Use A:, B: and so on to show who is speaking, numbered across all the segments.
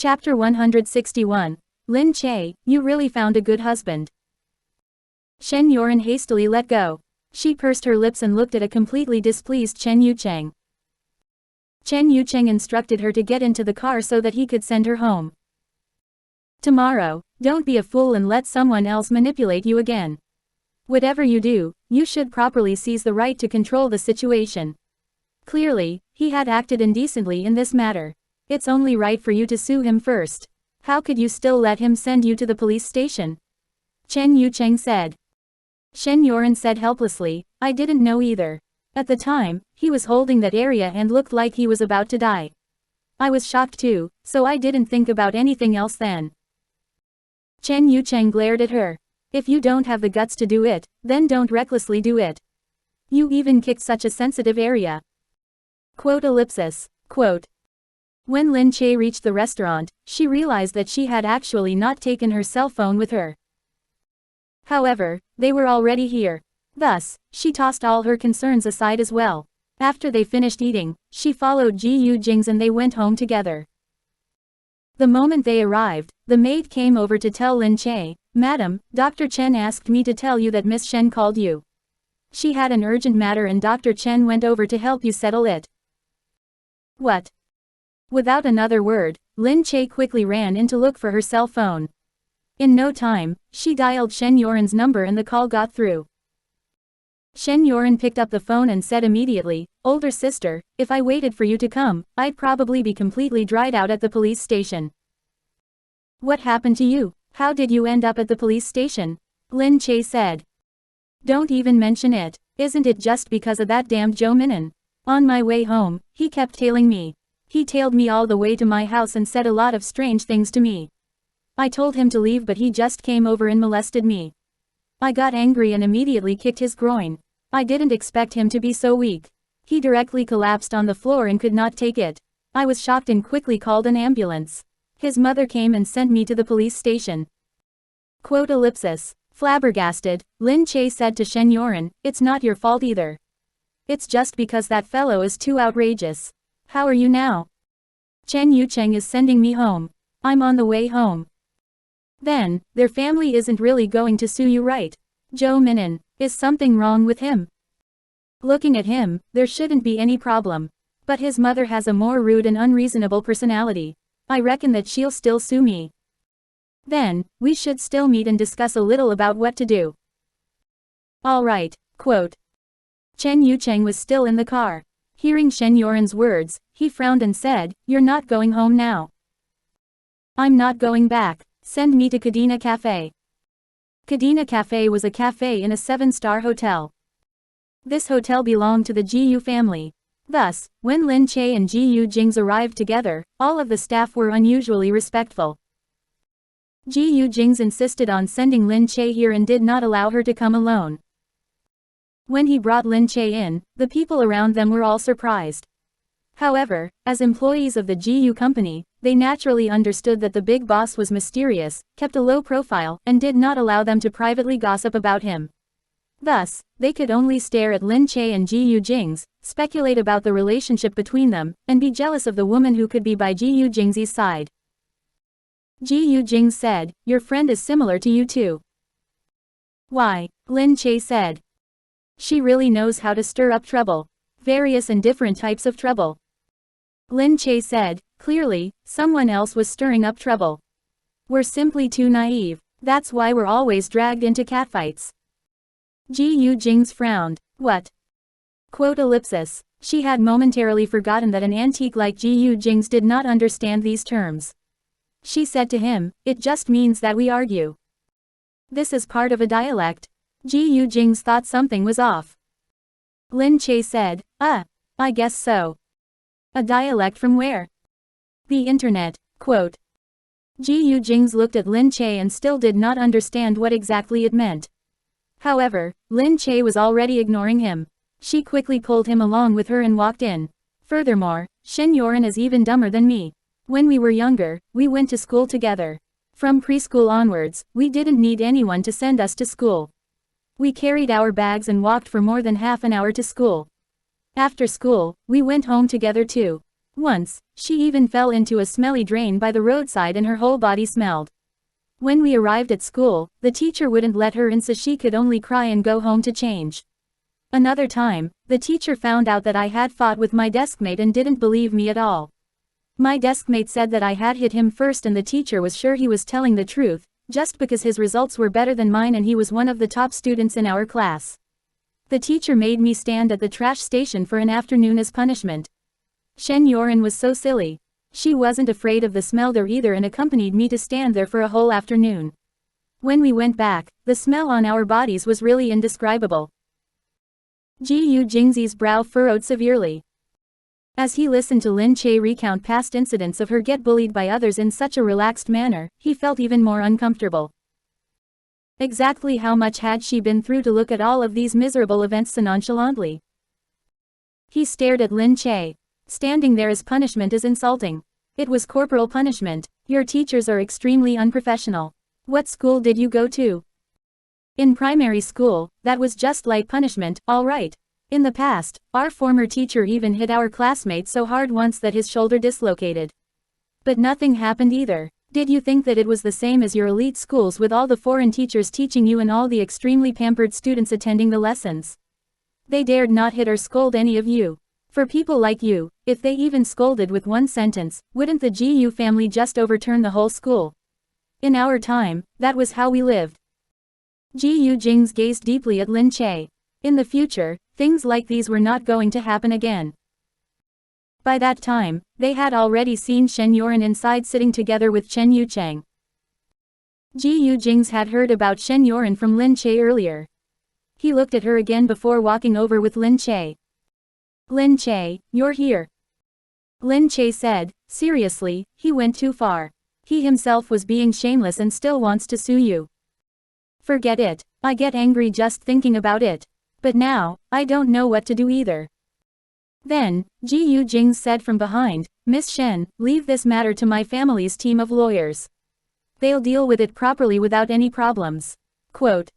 A: Chapter 161. Lin Che, you really found a good husband. Shen Yuan hastily let go. She pursed her lips and looked at a completely displeased Chen Yucheng. Chen Yucheng instructed her to get into the car so that he could send her home. Tomorrow, don't be a fool and let someone else manipulate you again. Whatever you do, you should properly seize the right to control the situation. Clearly, he had acted indecently in this matter. It's only right for you to sue him first. How could you still let him send you to the police station? Chen Yucheng said. Shen Yuan said helplessly, I didn't know either. At the time, he was holding that area and looked like he was about to die. I was shocked too, so I didn't think about anything else then. Chen Yucheng glared at her. If you don't have the guts to do it, then don't recklessly do it. You even kicked such a sensitive area. Quote. When Lin Che reached the restaurant, she realized that she had actually not taken her cell phone with her. However, they were already here. Thus, she tossed all her concerns aside as well. After they finished eating, she followed Gu Jingze and they went home together. The moment they arrived, the maid came over to tell Lin Che, Madam, Dr. Chen asked me to tell you that Miss Shen called you. She had an urgent matter and Dr. Chen went over to help you settle it. What? Without another word, Lin Che quickly ran in to look for her cell phone. In no time, she dialed Shen Yuan's number and the call got through. Shen Yuan picked up the phone and said immediately, Older sister, if I waited for you to come, I'd probably be completely dried out at the police station. What happened to you? How did you end up at the police station? Lin Che said. Don't even mention it. Isn't it just because of that damned Zhou Minan? On my way home, he kept tailing me. He tailed me all the way to my house and said a lot of strange things to me. I told him to leave but he just came over and molested me. I got angry and immediately kicked his groin. I didn't expect him to be so weak. He directly collapsed on the floor and could not take it. I was shocked and quickly called an ambulance. His mother came and sent me to the police station. Quote. Flabbergasted, Lin Che said to Shen Yuan, it's not your fault either. It's just because that fellow is too outrageous. How are you now? Chen Yucheng is sending me home. I'm on the way home. Then, their family isn't really going to sue you, right? Zhou Minan, is something wrong with him? Looking at him, there shouldn't be any problem. But his mother has a more rude and unreasonable personality. I reckon that she'll still sue me. Then, we should still meet and discuss a little about what to do. All right. Quote. Chen Yucheng was still in the car. Hearing Shen Yuan's words, he frowned and said, You're not going home now. I'm not going back. Send me to Cadena Cafe. Cadena Cafe was a cafe in a 7-star hotel. This hotel belonged to the Gu family. Thus, when Lin Che and Gu Jingze arrived together, all of the staff were unusually respectful. Gu Jingze insisted on sending Lin Che here and did not allow her to come alone. When he brought Lin Che in, the people around them were all surprised. However, as employees of the Gu company, they naturally understood that the big boss was mysterious, kept a low profile, and did not allow them to privately gossip about him. Thus, they could only stare at Lin Che and Gu Jingze, speculate about the relationship between them, and be jealous of the woman who could be by Gu Jingze's side. Gu Jingze said, Your friend is similar to you too. Why? Lin Che said. She really knows how to stir up trouble. Various and different types of trouble. Lin Che said, Clearly, someone else was stirring up trouble. We're simply too naive. That's why we're always dragged into catfights. Gu Jingze frowned. What? Quote. She had momentarily forgotten that an antique like Gu Jingze did not understand these terms. She said to him, It just means that we argue. This is part of a dialect. Gu Jingze thought something was off. Lin Che said, I guess so. A dialect from where? The internet. Quote. Gu Jingze looked at Lin Che and still did not understand what exactly it meant. However, Lin Che was already ignoring him. She quickly pulled him along with her and walked in. Furthermore, Shen Yuan is even dumber than me. When we were younger, we went to school together. From preschool onwards, we didn't need anyone to send us to school. We carried our bags and walked for more than half an hour to school. After school, we went home together too. Once, she even fell into a smelly drain by the roadside and her whole body smelled. When we arrived at school, the teacher wouldn't let her in, so she could only cry and go home to change. Another time, the teacher found out that I had fought with my deskmate and didn't believe me at all. My deskmate said that I had hit him first, and the teacher was sure he was telling the truth, just because his results were better than mine and he was one of the top students in our class. The teacher made me stand at the trash station for an afternoon as punishment. Shen Yoren was so silly. She wasn't afraid of the smell there either and accompanied me to stand there for a whole afternoon. When we went back, the smell on our bodies was really indescribable. Gu Jingze's brow furrowed severely. As he listened to Lin Che recount past incidents of her get bullied by others in such a relaxed manner, he felt even more uncomfortable. Exactly how much had she been through to look at all of these miserable events so nonchalantly? He stared at Lin Che. Standing there as punishment is insulting. It was corporal punishment. Your teachers are extremely unprofessional. What school did you go to? In primary school, that was just like punishment, all right. In the past, our former teacher even hit our classmate so hard once that his shoulder dislocated. But nothing happened either. Did you think that it was the same as your elite schools with all the foreign teachers teaching you and all the extremely pampered students attending the lessons? They dared not hit or scold any of you. For people like you, if they even scolded with one sentence, wouldn't the Gu family just overturn the whole school? In our time, that was how we lived. Gu Jingze gazed deeply at Lin Che. In the future, things like these were not going to happen again. By that time, they had already seen Shen Yoren inside sitting together with Chen Yucheng. Gu Jingze had heard about Shen Yoren from Lin Che earlier. He looked at her again before walking over with Lin Che. Lin Che, you're here. Lin Che said, seriously, he went too far. He himself was being shameless and still wants to sue you. Forget it, I get angry just thinking about it. But now, I don't know what to do either. Then, Gu Jingze said from behind, Miss Shen, leave this matter to my family's team of lawyers. They'll deal with it properly without any problems. Quote.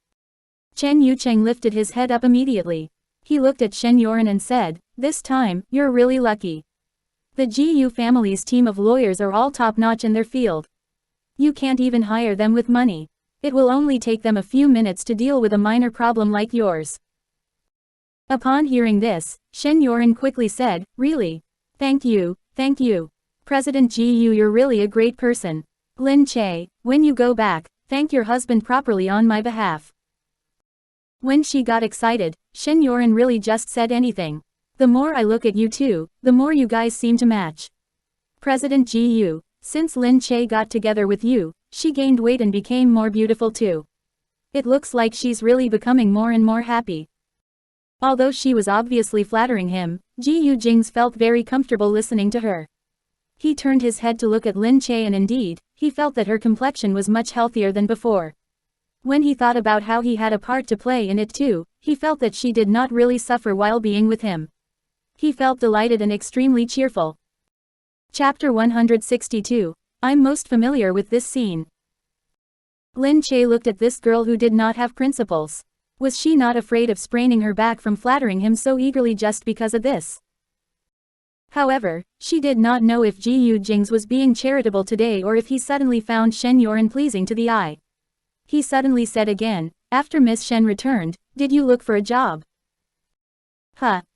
A: Chen Yucheng lifted his head up immediately. He looked at Shen Yoren and said, this time, you're really lucky. The Gu family's team of lawyers are all top-notch in their field. You can't even hire them with money. It will only take them a few minutes to deal with a minor problem like yours. Upon hearing this, Shen Yoren quickly said, really? Thank you, President Gu, you're really a great person. Lin Che, when you go back, thank your husband properly on my behalf. When she got excited, Shen Yoren really just said anything. The more I look at you two, the more you guys seem to match. President Gu, since Lin Che got together with you, she gained weight and became more beautiful too. It looks like she's really becoming more and more happy. Although she was obviously flattering him, Gu Jingze felt very comfortable listening to her. He turned his head to look at Lin Che and indeed, he felt that her complexion was much healthier than before. When he thought about how he had a part to play in it too, he felt that she did not really suffer while being with him. He felt delighted and extremely cheerful. Chapter 162. I'm most familiar with this scene. Lin Che looked at this girl who did not have principles. Was she not afraid of spraining her back from flattering him so eagerly just because of this? However, she did not know if Gu Jingze was being charitable today or if he suddenly found Shen Yoren pleasing to the eye. He suddenly said again, after Miss Shen returned, did you look for a job?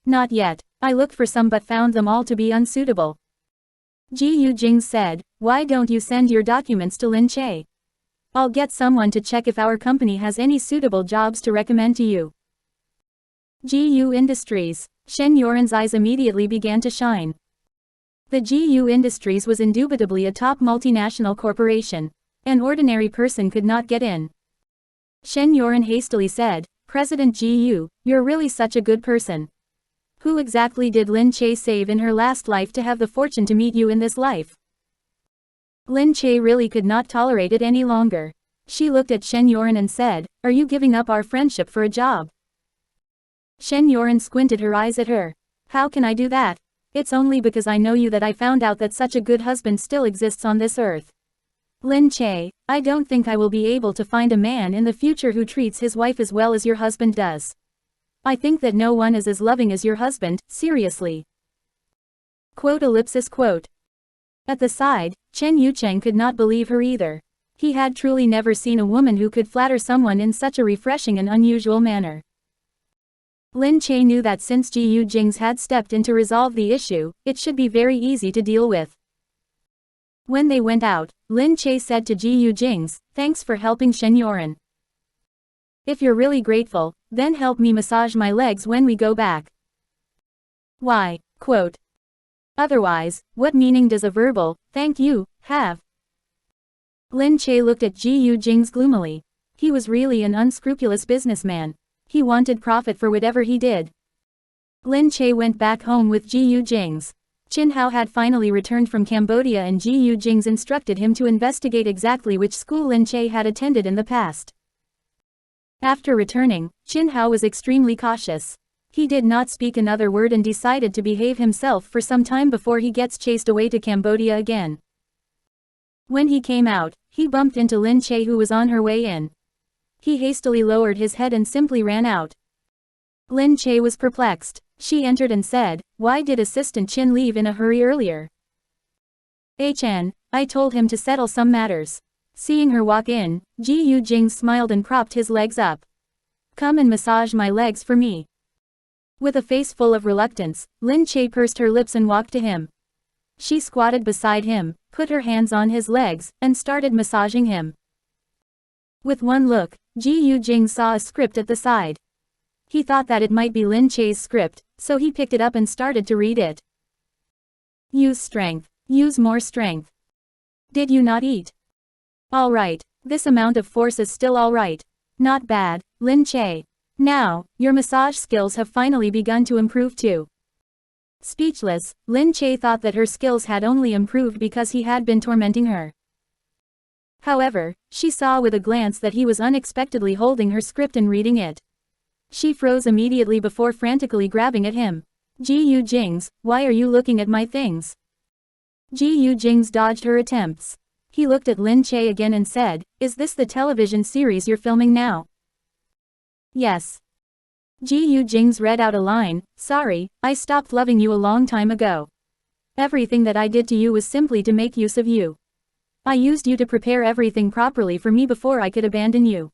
A: Not yet. I looked for some but found them all to be unsuitable. Gu Jingze said, why don't you send your documents to Lin Che? I'll get someone to check if our company has any suitable jobs to recommend to you. Gu Industries. Shen Yoren's eyes immediately began to shine. The Gu Industries was indubitably a top multinational corporation. An ordinary person could not get in. Shen Yoren hastily said, President Gu, you're really such a good person. Who exactly did Lin Che save in her last life to have the fortune to meet you in this life? Lin Che really could not tolerate it any longer. She looked at Shen Yoren and said, are you giving up our friendship for a job? Shen Yoren squinted her eyes at her. How can I do that? It's only because I know you that I found out that such a good husband still exists on this earth. Lin Che, I don't think I will be able to find a man in the future who treats his wife as well as your husband does. I think that no one is as loving as your husband, seriously. Quote ellipsis quote. At the side, Chen Yucheng could not believe her either. He had truly never seen a woman who could flatter someone in such a refreshing and unusual manner. Lin Che knew that since Gu Jingze had stepped in to resolve the issue, it should be very easy to deal with. When they went out, Lin Che said to Gu Jingze, "Thanks for helping Shen Yoren. If you're really grateful, then help me massage my legs when we go back." Why? Quote. Otherwise, what meaning does a verbal, "thank you," have? Lin Che looked at Gu Jingze gloomily. He was really an unscrupulous businessman. He wanted profit for whatever he did. Lin Che went back home with Gu Jingze. Qin Hao had finally returned from Cambodia and Gu Jingze instructed him to investigate exactly which school Lin Che had attended in the past. After returning, Qin Hao was extremely cautious. He did not speak another word and decided to behave himself for some time before he gets chased away to Cambodia again. When he came out, he bumped into Lin Che who was on her way in. He hastily lowered his head and simply ran out. Lin Che was perplexed. She entered and said, "Why did Assistant Qin leave in a hurry earlier?" "HN, I told him to settle some matters." Seeing her walk in, Gu Jingze smiled and propped his legs up. "Come and massage my legs for me." With a face full of reluctance, Lin Che pursed her lips and walked to him. She squatted beside him, put her hands on his legs, and started massaging him. With one look, Gu Jingze saw a script at the side. He thought that it might be Lin Che's script, so he picked it up and started to read it. "Use strength. Use more strength. Did you not eat? All right, this amount of force is still all right. Not bad, Lin Che. Now, your massage skills have finally begun to improve too." Speechless, Lin Che thought that her skills had only improved because he had been tormenting her. However, she saw with a glance that he was unexpectedly holding her script and reading it. She froze immediately before frantically grabbing at him. "Gu Jingze, why are you looking at my things?" Gu Jingze dodged her attempts. He looked at Lin Che again and said, "Is this the television series you're filming now?" "Yes." Gu Jingze read out a line, "Sorry, I stopped loving you a long time ago. Everything that I did to you was simply to make use of you. I used you to prepare everything properly for me before I could abandon you.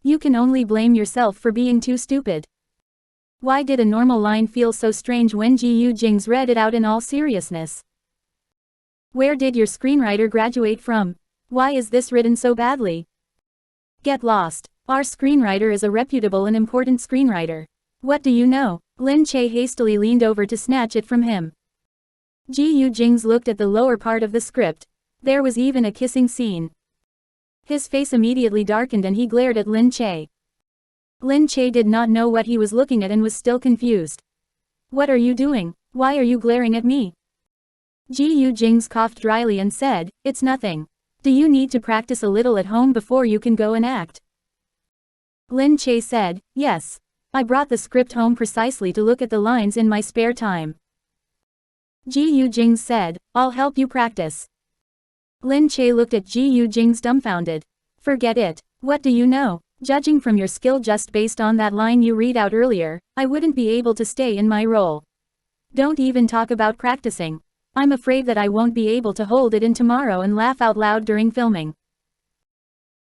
A: You can only blame yourself for being too stupid." Why did a normal line feel so strange when Gu Jingze read it out in all seriousness? "Where did your screenwriter graduate from? Why is this written so badly? Get lost. Our screenwriter is a reputable and important screenwriter. What do you know?" Lin Che hastily leaned over to snatch it from him. Gu Jingze looked at the lower part of the script. There was even a kissing scene. His face immediately darkened and he glared at Lin Che. Lin Che did not know what he was looking at and was still confused. "What are you doing? Why are you glaring at me?" Gu Jingze coughed dryly and said, "It's nothing. Do you need to practice a little at home before you can go and act?" Lin Che said, "Yes. I brought the script home precisely to look at the lines in my spare time." Gu Jingze said, "I'll help you practice." Lin Che looked at Gu Jingze dumbfounded. "Forget it. What do you know? Judging from your skill just based on that line you read out earlier, I wouldn't be able to stay in my role. Don't even talk about practicing. I'm afraid that I won't be able to hold it in tomorrow and laugh out loud during filming."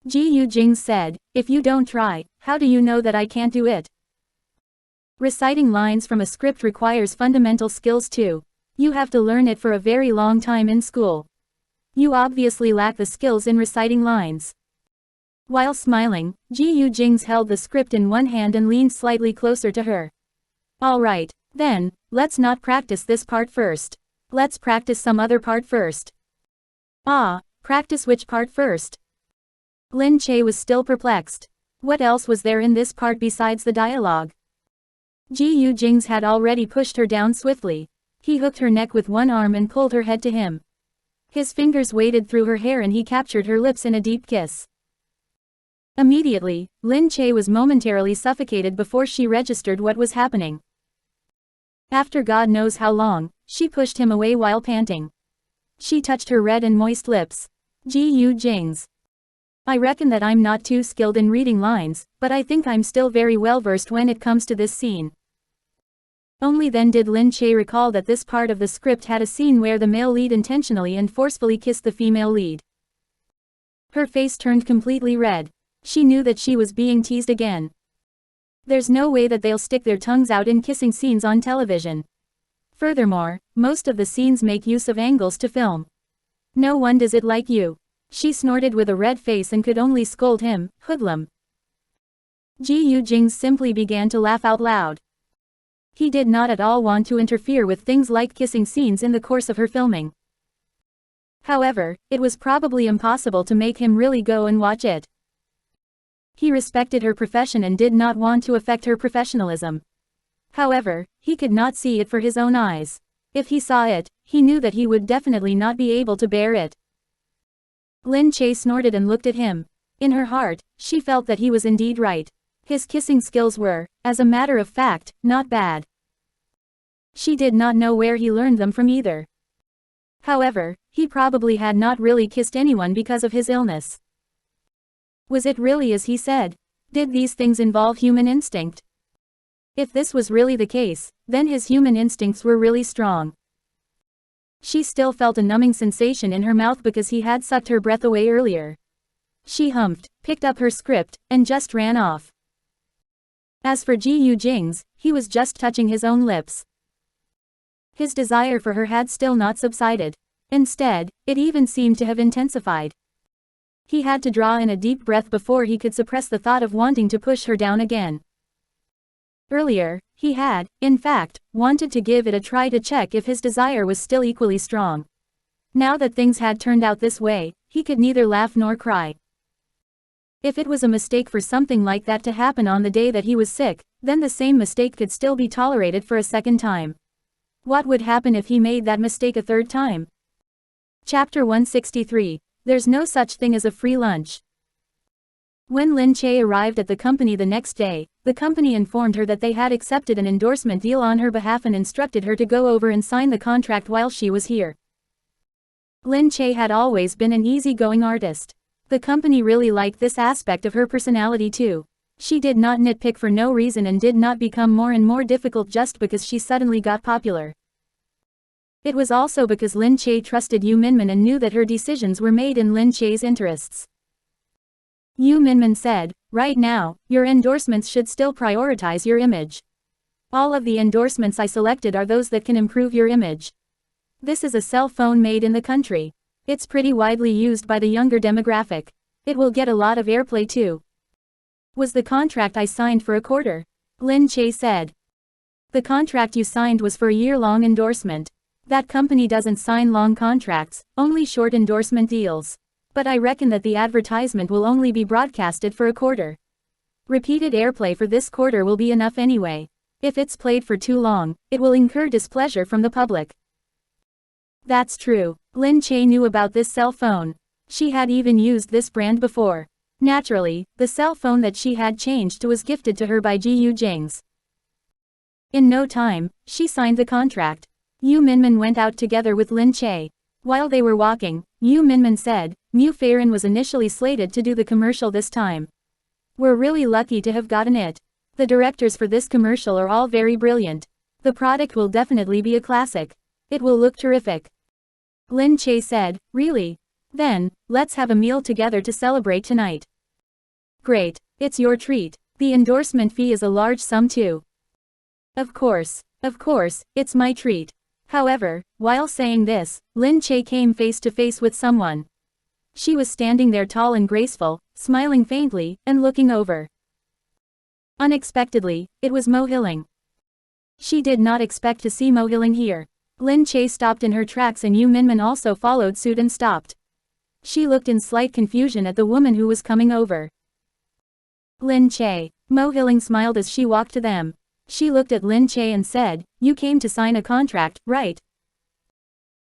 A: Gu Jingze said, "If you don't try, how do you know that I can't do it? Reciting lines from a script requires fundamental skills too. You have to learn it for a very long time in school. You obviously lack the skills in reciting lines." While smiling, Gu Jingze held the script in one hand and leaned slightly closer to her. "All right, then, let's not practice this part first. Let's practice some other part first." "Ah, practice which part first?" Lin Che was still perplexed. What else was there in this part besides the dialogue? Gu Jingze had already pushed her down swiftly. He hooked her neck with one arm and pulled her head to him. His fingers waded through her hair and he captured her lips in a deep kiss. Immediately, Lin Che was momentarily suffocated before she registered what was happening. After God knows how long, she pushed him away while panting. She touched her red and moist lips. "Gu Jingze. I reckon that I'm not too skilled in reading lines, but I think I'm still very well versed when it comes to this scene." Only then did Lin Che recall that this part of the script had a scene where the male lead intentionally and forcefully kissed the female lead. Her face turned completely red. She knew that she was being teased again. There's no way that they'll stick their tongues out in kissing scenes on television. Furthermore, most of the scenes make use of angles to film. No one does it like you. She snorted with a red face and could only scold him, hoodlum. Gu Jingze simply began to laugh out loud. He did not at all want to interfere with things like kissing scenes in the course of her filming. However, it was probably impossible to make him really go and watch it. He respected her profession and did not want to affect her professionalism. However, he could not see it for his own eyes. If he saw it, he knew that he would definitely not be able to bear it. Lin Che snorted and looked at him. In her heart, she felt that he was indeed right. His kissing skills were, as a matter of fact, not bad. She did not know where he learned them from either. However, he probably had not really kissed anyone because of his illness. Was it really as he said? Did these things involve human instinct? If this was really the case, then his human instincts were really strong. She still felt a numbing sensation in her mouth because he had sucked her breath away earlier. She humphed, picked up her script, and just ran off. As for Gu Jingze, he was just touching his own lips. His desire for her had still not subsided. Instead, it even seemed to have intensified. He had to draw in a deep breath before he could suppress the thought of wanting to push her down again. Earlier, he had, in fact, wanted to give it a try to check if his desire was still equally strong. Now that things had turned out this way, he could neither laugh nor cry. If it was a mistake for something like that to happen on the day that he was sick, then the same mistake could still be tolerated for a second time. What would happen if he made that mistake a third time? Chapter 163. There's no such thing as a free lunch. When Lin Che arrived at the company the next day, the company informed her that they had accepted an endorsement deal on her behalf and instructed her to go over and sign the contract while she was here. Lin Che had always been an easygoing artist. The company really liked this aspect of her personality too. She did not nitpick for no reason and did not become more and more difficult just because she suddenly got popular. It was also because Lin Che trusted Yu Minmin and knew that her decisions were made in Lin Che's interests. Yu Minmin said, "Right now, your endorsements should still prioritize your image. All of the endorsements I selected are those that can improve your image. This is a cell phone made in the country. It's pretty widely used by the younger demographic. It will get a lot of airplay too." "Was the contract I signed for a quarter?" Lin Che said. "The contract you signed was for a year-long endorsement. That company doesn't sign long contracts, only short endorsement deals. But I reckon that the advertisement will only be broadcasted for a quarter. Repeated airplay for this quarter will be enough anyway. If it's played for too long, it will incur displeasure from the public." That's true. Lin Che knew about this cell phone. She had even used this brand before. Naturally, the cell phone that she had changed to was gifted to her by Gu Jingze. In no time, she signed the contract. Yu Minmin went out together with Lin Che. While they were walking, Yu Minmin said, "Mu Feiran was initially slated to do the commercial this time. We're really lucky to have gotten it. The directors for this commercial are all very brilliant. The product will definitely be a classic. It will look terrific." Lin Che said, "Really? Then, let's have a meal together to celebrate tonight." "Great, it's your treat. The endorsement fee is a large sum too." Of course, it's my treat." However, while saying this, Lin Che came face to face with someone. She was standing there tall and graceful, smiling faintly, and looking over. Unexpectedly, it was Mo Hilling. She did not expect to see Mo Hilling here. Lin Che stopped in her tracks and Yu Minmin also followed suit and stopped. She looked in slight confusion at the woman who was coming over. "Lin Che." Mo Hilling smiled as she walked to them. She looked at Lin Che and said, "You came to sign a contract, right?"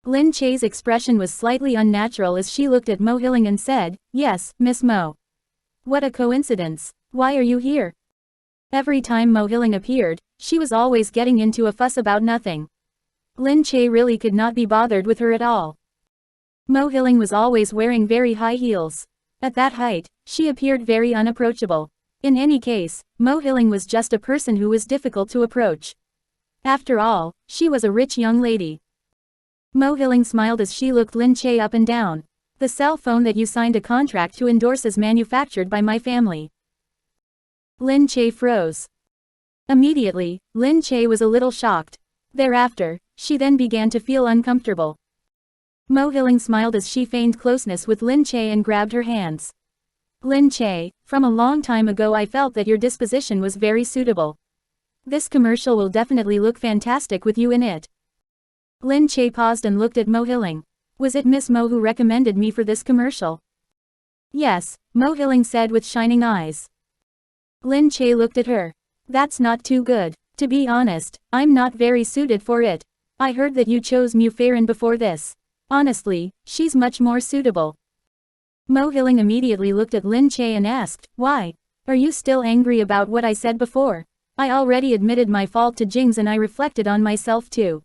A: Lin Che's expression was slightly unnatural as she looked at Mo Hilling and said, "Yes, Miss Mo." "What a coincidence. Why are you here?" Every time Mo Hilling appeared, she was always getting into a fuss about nothing. Lin Che really could not be bothered with her at all. Mo Hilling was always wearing very high heels. At that height, she appeared very unapproachable. In any case, Mo Hilling was just a person who was difficult to approach. After all, she was a rich young lady. Mo Hilling smiled as she looked Lin Che up and down. The cell phone that you signed a contract to endorse is manufactured by my family. Lin Che froze. Immediately, Lin Che was a little shocked. Thereafter, she then began to feel uncomfortable. Mo Hilling smiled as she feigned closeness with Lin Che and grabbed her hands. Lin Che, from a long time ago I felt that your disposition was very suitable. This commercial will definitely look fantastic with you in it. Lin Che paused and looked at Mo Hilling. Was it Miss Mo who recommended me for this commercial? Yes, Mo Hilling said with shining eyes. Lin Che looked at her. That's not too good. To be honest, I'm not very suited for it. I heard that you chose Mu Farron before this. Honestly, she's much more suitable. Mo Hilling immediately looked at Lin Che and asked, why? Are you still angry about what I said before? I already admitted my fault to Jingze and I reflected on myself too.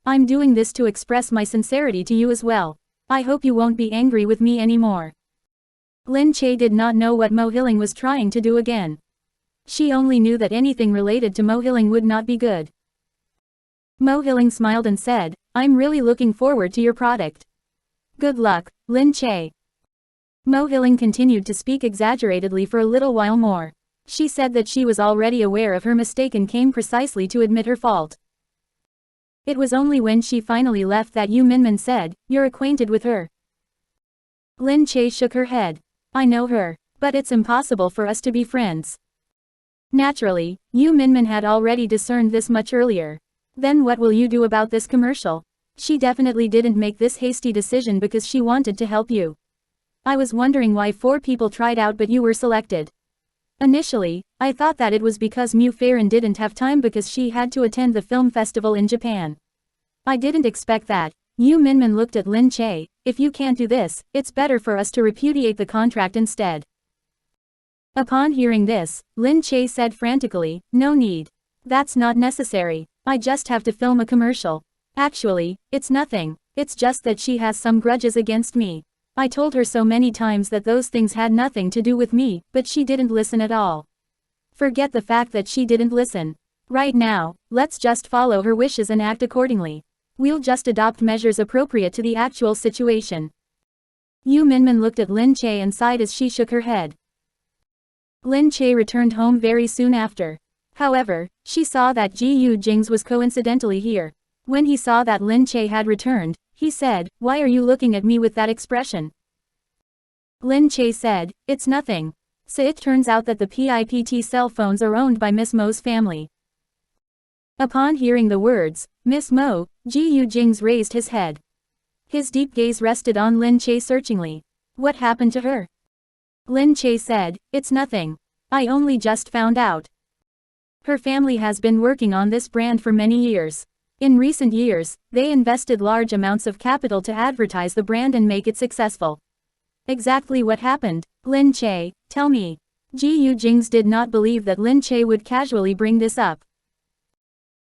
A: I'm doing this to express my sincerity to you as well. I hope you won't be angry with me anymore. Lin Che did not know what Mo Hilling was trying to do again. She only knew that anything related to Mo Hilling would not be good. Mo Hilling smiled and said, I'm really looking forward to your product. Good luck, Lin Che. Mo Hilling continued to speak exaggeratedly for a little while more. She said that she was already aware of her mistake and came precisely to admit her fault. It was only when she finally left that Yu Minmin said, you're acquainted with her. Lin Che shook her head. I know her, but it's impossible for us to be friends. Naturally, Yu Minmin had already discerned this much earlier. Then what will you do about this commercial? She definitely didn't make this hasty decision because she wanted to help you. I was wondering why 4 people tried out but you were selected. Initially, I thought that it was because Mu Farron didn't have time because she had to attend the film festival in Japan. I didn't expect that. Yu Minmin looked at Lin Che. If you can't do this, it's better for us to repudiate the contract instead. Upon hearing this, Lin Che said frantically, no need. That's not necessary. I just have to film a commercial. Actually, it's nothing. It's just that she has some grudges against me. I told her so many times that those things had nothing to do with me, but she didn't listen at all. Forget the fact that she didn't listen. Right now, let's just follow her wishes and act accordingly. We'll just adopt measures appropriate to the actual situation. Yu Minmin looked at Lin Che and sighed as she shook her head. Lin Che returned home very soon after. However, she saw that Gu Jingze was coincidentally here. When he saw that Lin Che had returned, he said, why are you looking at me with that expression? Lin Che said, it's nothing. So it turns out that the PIPT cell phones are owned by Miss Mo's family. Upon hearing the words, Miss Mo, Gu Jingze raised his head. His deep gaze rested on Lin Che searchingly. What happened to her? Lin Che said, it's nothing. I only just found out. Her family has been working on this brand for many years. In recent years, they invested large amounts of capital to advertise the brand and make it successful. Exactly what happened? Lin Che, tell me. Gu Jingze did not believe that Lin Che would casually bring this up.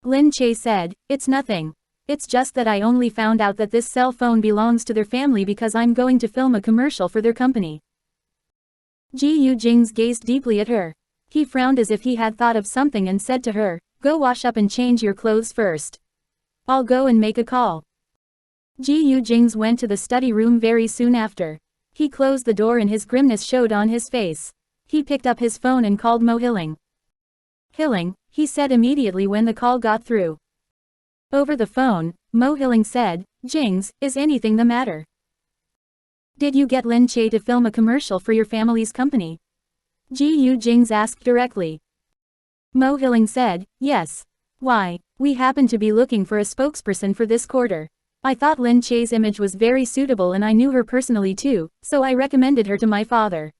A: Lin Che said, it's nothing. It's just that I only found out that this cell phone belongs to their family because I'm going to film a commercial for their company. Gu Jingze gazed deeply at her. He frowned as if he had thought of something and said to her, go wash up and change your clothes first. I'll go and make a call. Gu Jingze went to the study room very soon after. He closed the door and his grimness showed on his face. He picked up his phone and called Mo Hilling. Hilling, he said immediately when the call got through. Over the phone, Mo Hilling said, Jingze, is anything the matter? Did you get Lin Che to film a commercial for your family's company? Gu Jingze asked directly. Mo Hilling said, yes. Why, we happen to be looking for a spokesperson for this quarter. I thought Lin Che's image was very suitable and I knew her personally too, so I recommended her to my father.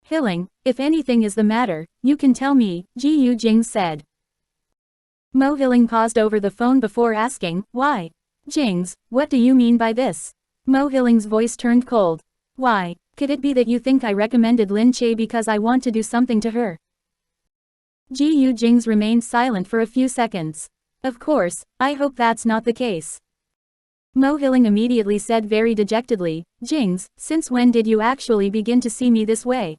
A: Hilling, if anything is the matter, you can tell me, Gu Jingze said. Mo Hilling paused over the phone before asking, why? Jingze, what do you mean by this? Mo Hilling's voice turned cold. Why, could it be that you think I recommended Lin Che because I want to do something to her? Gu Jingze remained silent for a few seconds. Of course, I hope that's not the case. Mo Hilling immediately said very dejectedly, Jingze, since when did you actually begin to see me this way?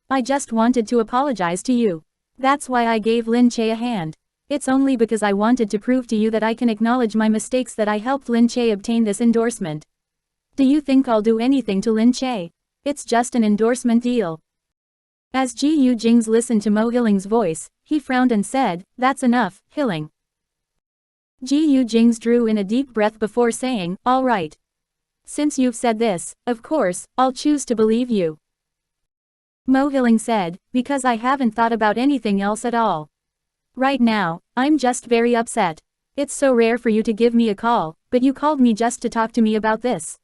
A: I just wanted to apologize to you. That's why I gave Lin Che a hand. It's only because I wanted to prove to you that I can acknowledge my mistakes that I helped Lin Che obtain this endorsement. Do you think I'll do anything to Lin Che? It's just an endorsement deal. As Gu Jingze listened to Mo Hilling's voice, he frowned and said, "That's enough, Hilling." Gu Jingze drew in a deep breath before saying, "All right. Since you've said this, of course, I'll choose to believe you." Mo Hilling said, "Because I haven't thought about anything else at all. Right now, I'm just very upset. It's so rare for you to give me a call, but you called me just to talk to me about this."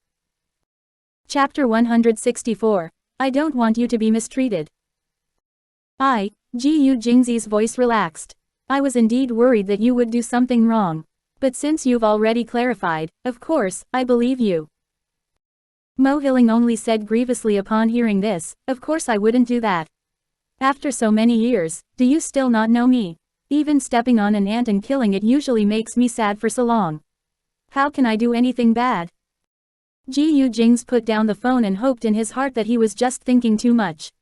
A: Chapter 164. I don't want you to be mistreated. Gu Jingze's voice relaxed. "I was indeed worried that you would do something wrong. But since you've already clarified, of course, I believe you." Mo Hilling only said grievously upon hearing this, "Of course I wouldn't do that. After so many years, do you still not know me? Even stepping on an ant and killing it usually makes me sad for so long. How can I do anything bad?" Gu Jingze put down the phone and hoped in his heart that he was just thinking too much.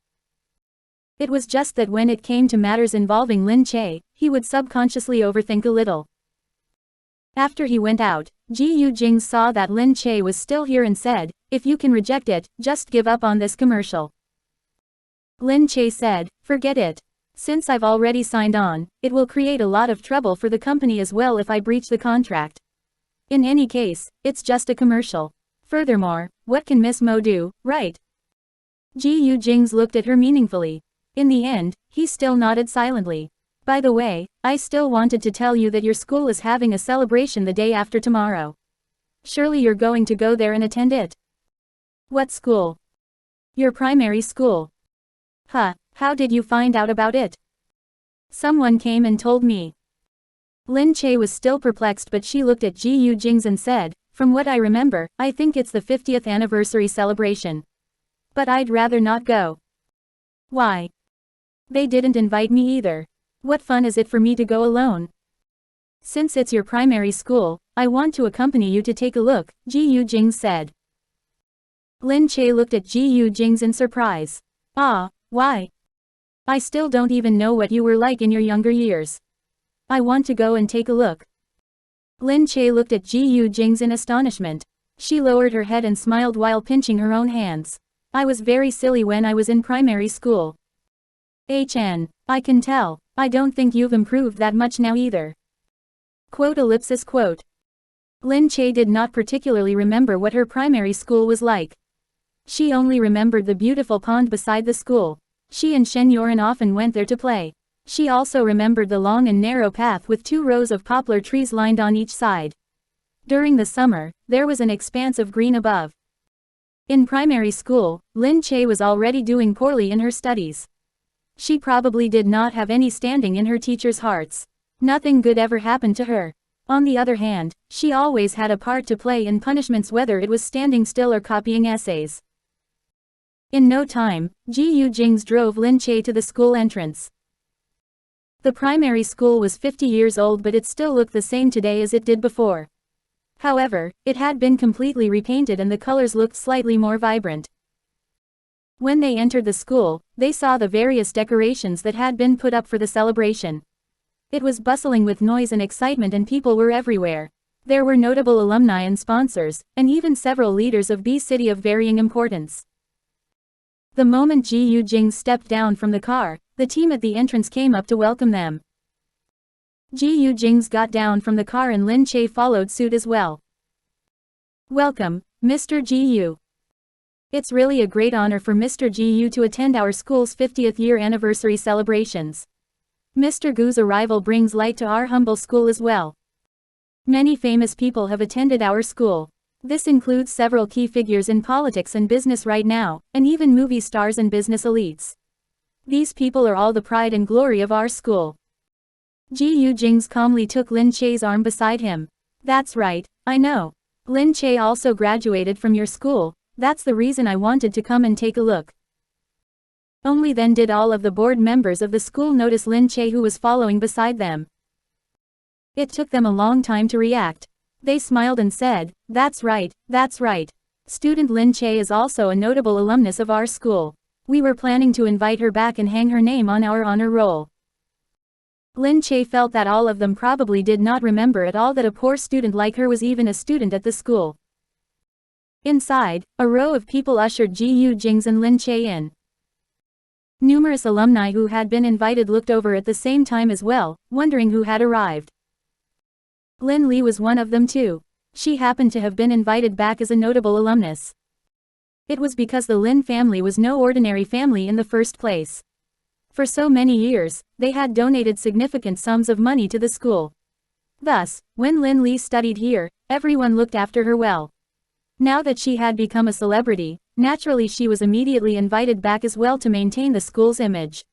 A: It was just that when it came to matters involving Lin Che, he would subconsciously overthink a little. After he went out, Gu Jingze saw that Lin Che was still here and said, "If you can reject it, just give up on this commercial." Lin Che said, "Forget it. Since I've already signed on, it will create a lot of trouble for the company as well if I breach the contract. In any case, it's just a commercial. Furthermore, what can Miss Mo do, right?" Gu Jingze looked at her meaningfully. In the end, he still nodded silently. "By the way, I still wanted to tell you that your school is having a celebration the day after tomorrow. Surely you're going to go there and attend it." "What school?" "Your primary school." How did you find out about it?" "Someone came and told me." Lin Che was still perplexed, but she looked at Gu Jingze and said, "From what I remember, I think it's the 50th anniversary celebration. But I'd rather not go." "Why?" "They didn't invite me either. What fun is it for me to go alone?" "Since it's your primary school, I want to accompany you to take a look," Gu Jingze said. Lin Che looked at Gu Jingze in surprise. Why? I still don't even know what you were like in your younger years. I want to go and take a look." Lin Che looked at Gu Jingze in astonishment. She lowered her head and smiled while pinching her own hands. "I was very silly when I was in primary school. I can tell. I don't think you've improved that much now either." Quote. Lin Che did not particularly remember what her primary school was like. She only remembered the beautiful pond beside the school. She and Shen Yoren often went there to play. She also remembered the long and narrow path with 2 rows of poplar trees lined on each side. During the summer, there was an expanse of green above. In primary school, Lin Che was already doing poorly in her studies. She probably did not have any standing in her teachers' hearts. Nothing good ever happened to her. On the other hand, she always had a part to play in punishments, whether it was standing still or copying essays. In no time, Gu Jingze drove Lin Che to the school entrance. The primary school was 50 years old, but it still looked the same today as it did before. However, it had been completely repainted and the colors looked slightly more vibrant. When they entered the school, they saw the various decorations that had been put up for the celebration. It was bustling with noise and excitement, and people were everywhere. There were notable alumni and sponsors, and even several leaders of B City of varying importance. The moment Gu Jingze stepped down from the car, the team at the entrance came up to welcome them. Gu Jingze got down from the car and Lin Che followed suit as well. "Welcome, Mr. Gu. It's really a great honor for Mr. Gu to attend our school's 50th year anniversary celebrations. Mr. Gu's arrival brings light to our humble school as well. Many famous people have attended our school. This includes several key figures in politics and business right now, and even movie stars and business elites. These people are all the pride and glory of our school." Gu Jingze calmly took Lin Che's arm beside him. "That's right, I know. Lin Che also graduated from your school. That's the reason I wanted to come and take a look." Only then did all of the board members of the school notice Lin Che, who was following beside them. It took them a long time to react. They smiled and said, that's right. Student Lin Che is also a notable alumnus of our school. We were planning to invite her back and hang her name on our honor roll." Lin Che felt that all of them probably did not remember at all that a poor student like her was even a student at the school. Inside, a row of people ushered Gu Jingze and Lin Che in. Numerous alumni who had been invited looked over at the same time as well, wondering who had arrived. Lin Li was one of them too. She happened to have been invited back as a notable alumnus. It was because the Lin family was no ordinary family in the first place. For so many years, they had donated significant sums of money to the school. Thus, when Lin Li studied here, everyone looked after her well. Now that she had become a celebrity, naturally she was immediately invited back as well to maintain the school's image.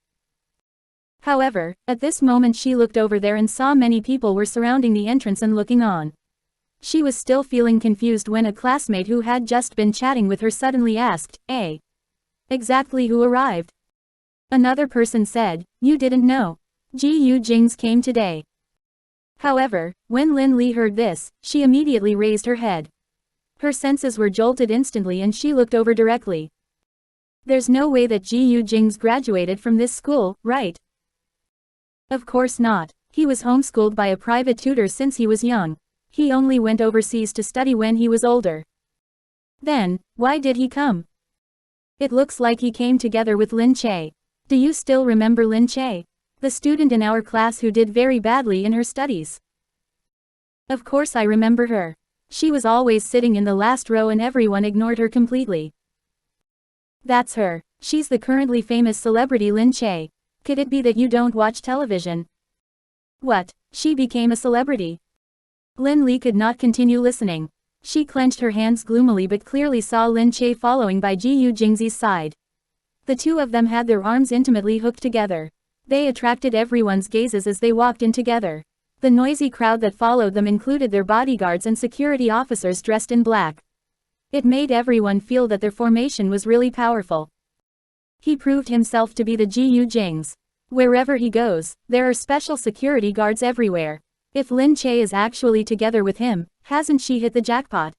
A: However, at this moment she looked over there and saw many people were surrounding the entrance and looking on. She was still feeling confused when a classmate who had just been chatting with her suddenly asked, exactly who arrived? Another person said, you didn't know. Gu Jingze came today. However, when Lin Li heard this, she immediately raised her head. Her senses were jolted instantly and she looked over directly. There's no way that Gu Jingze graduated from this school, right? Of course not. He was homeschooled by a private tutor since he was young. He only went overseas to study when he was older. Then, why did he come? It looks like he came together with Lin Che. Do you still remember Lin Che? The student in our class who did very badly in her studies. Of course I remember her. She was always sitting in the last row and everyone ignored her completely. That's her. She's the currently famous celebrity Lin Che. Could it be that you don't watch television? What? She became a celebrity? Lin Li could not continue listening. She clenched her hands gloomily but clearly saw Lin Che following by Gu Jingze's side. The two of them had their arms intimately hooked together. They attracted everyone's gazes as they walked in together. The noisy crowd that followed them included their bodyguards and security officers dressed in black. It made everyone feel that their formation was really powerful. He proved himself to be the Gu Jingze. Wherever he goes, there are special security guards everywhere. If Lin Che is actually together with him, hasn't she hit the jackpot?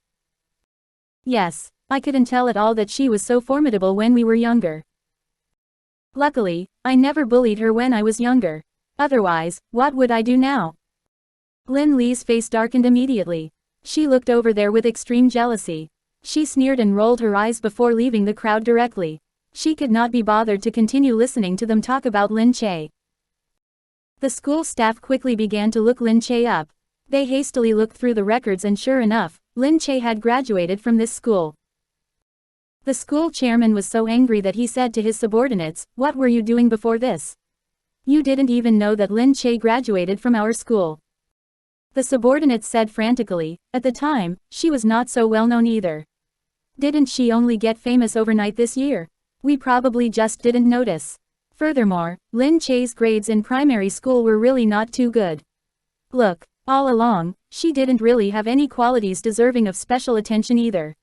A: Yes, I couldn't tell at all that she was so formidable when we were younger. Luckily, I never bullied her when I was younger. Otherwise, what would I do now? Lin Li's face darkened immediately. She looked over there with extreme jealousy. She sneered and rolled her eyes before leaving the crowd directly. She could not be bothered to continue listening to them talk about Lin Che. The school staff quickly began to look Lin Che up. They hastily looked through the records and sure enough, Lin Che had graduated from this school. The school chairman was so angry that he said to his subordinates, "What were you doing before this? You didn't even know that Lin Che graduated from our school." The subordinates said frantically, "At the time, she was not so well known either. Didn't she only get famous overnight this year? We probably just didn't notice. Furthermore, Lin Che's grades in primary school were really not too good. Look, all along, she didn't really have any qualities deserving of special attention either.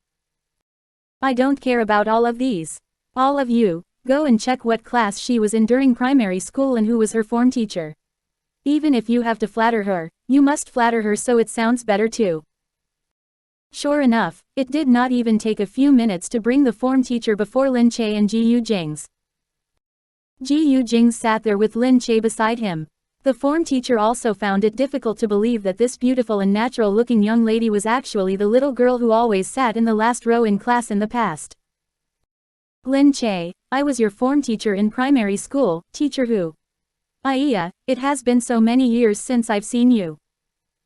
A: I don't care about all of these. All of you, go and check what class she was in during primary school and who was her form teacher. Even if you have to flatter her, you must flatter her so it sounds better too." Sure enough, it did not even take a few minutes to bring the form teacher before Lin Che and Gu Jingze. Gu Jingze sat there with Lin Che beside him. The form teacher also found it difficult to believe that this beautiful and natural-looking young lady was actually the little girl who always sat in the last row in class in the past. "Lin Che, I was your form teacher in primary school, teacher who? Iya, it has been so many years since I've seen you.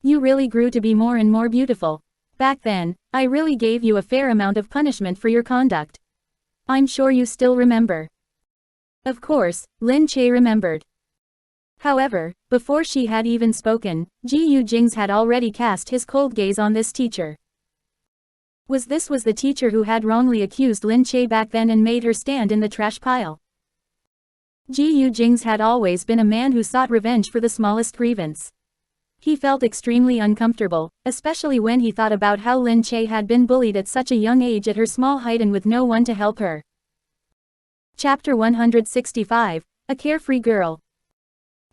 A: You really grew to be more and more beautiful. Back then, I really gave you a fair amount of punishment for your conduct. I'm sure you still remember." Of course, Lin Che remembered. However, before she had even spoken, Gu Jingze had already cast his cold gaze on this teacher. Was the teacher who had wrongly accused Lin Che back then and made her stand in the trash pile? Gu Jingze had always been a man who sought revenge for the smallest grievance. He felt extremely uncomfortable, especially when he thought about how Lin Che had been bullied at such a young age at her small height and with no one to help her. Chapter 165, A Carefree Girl.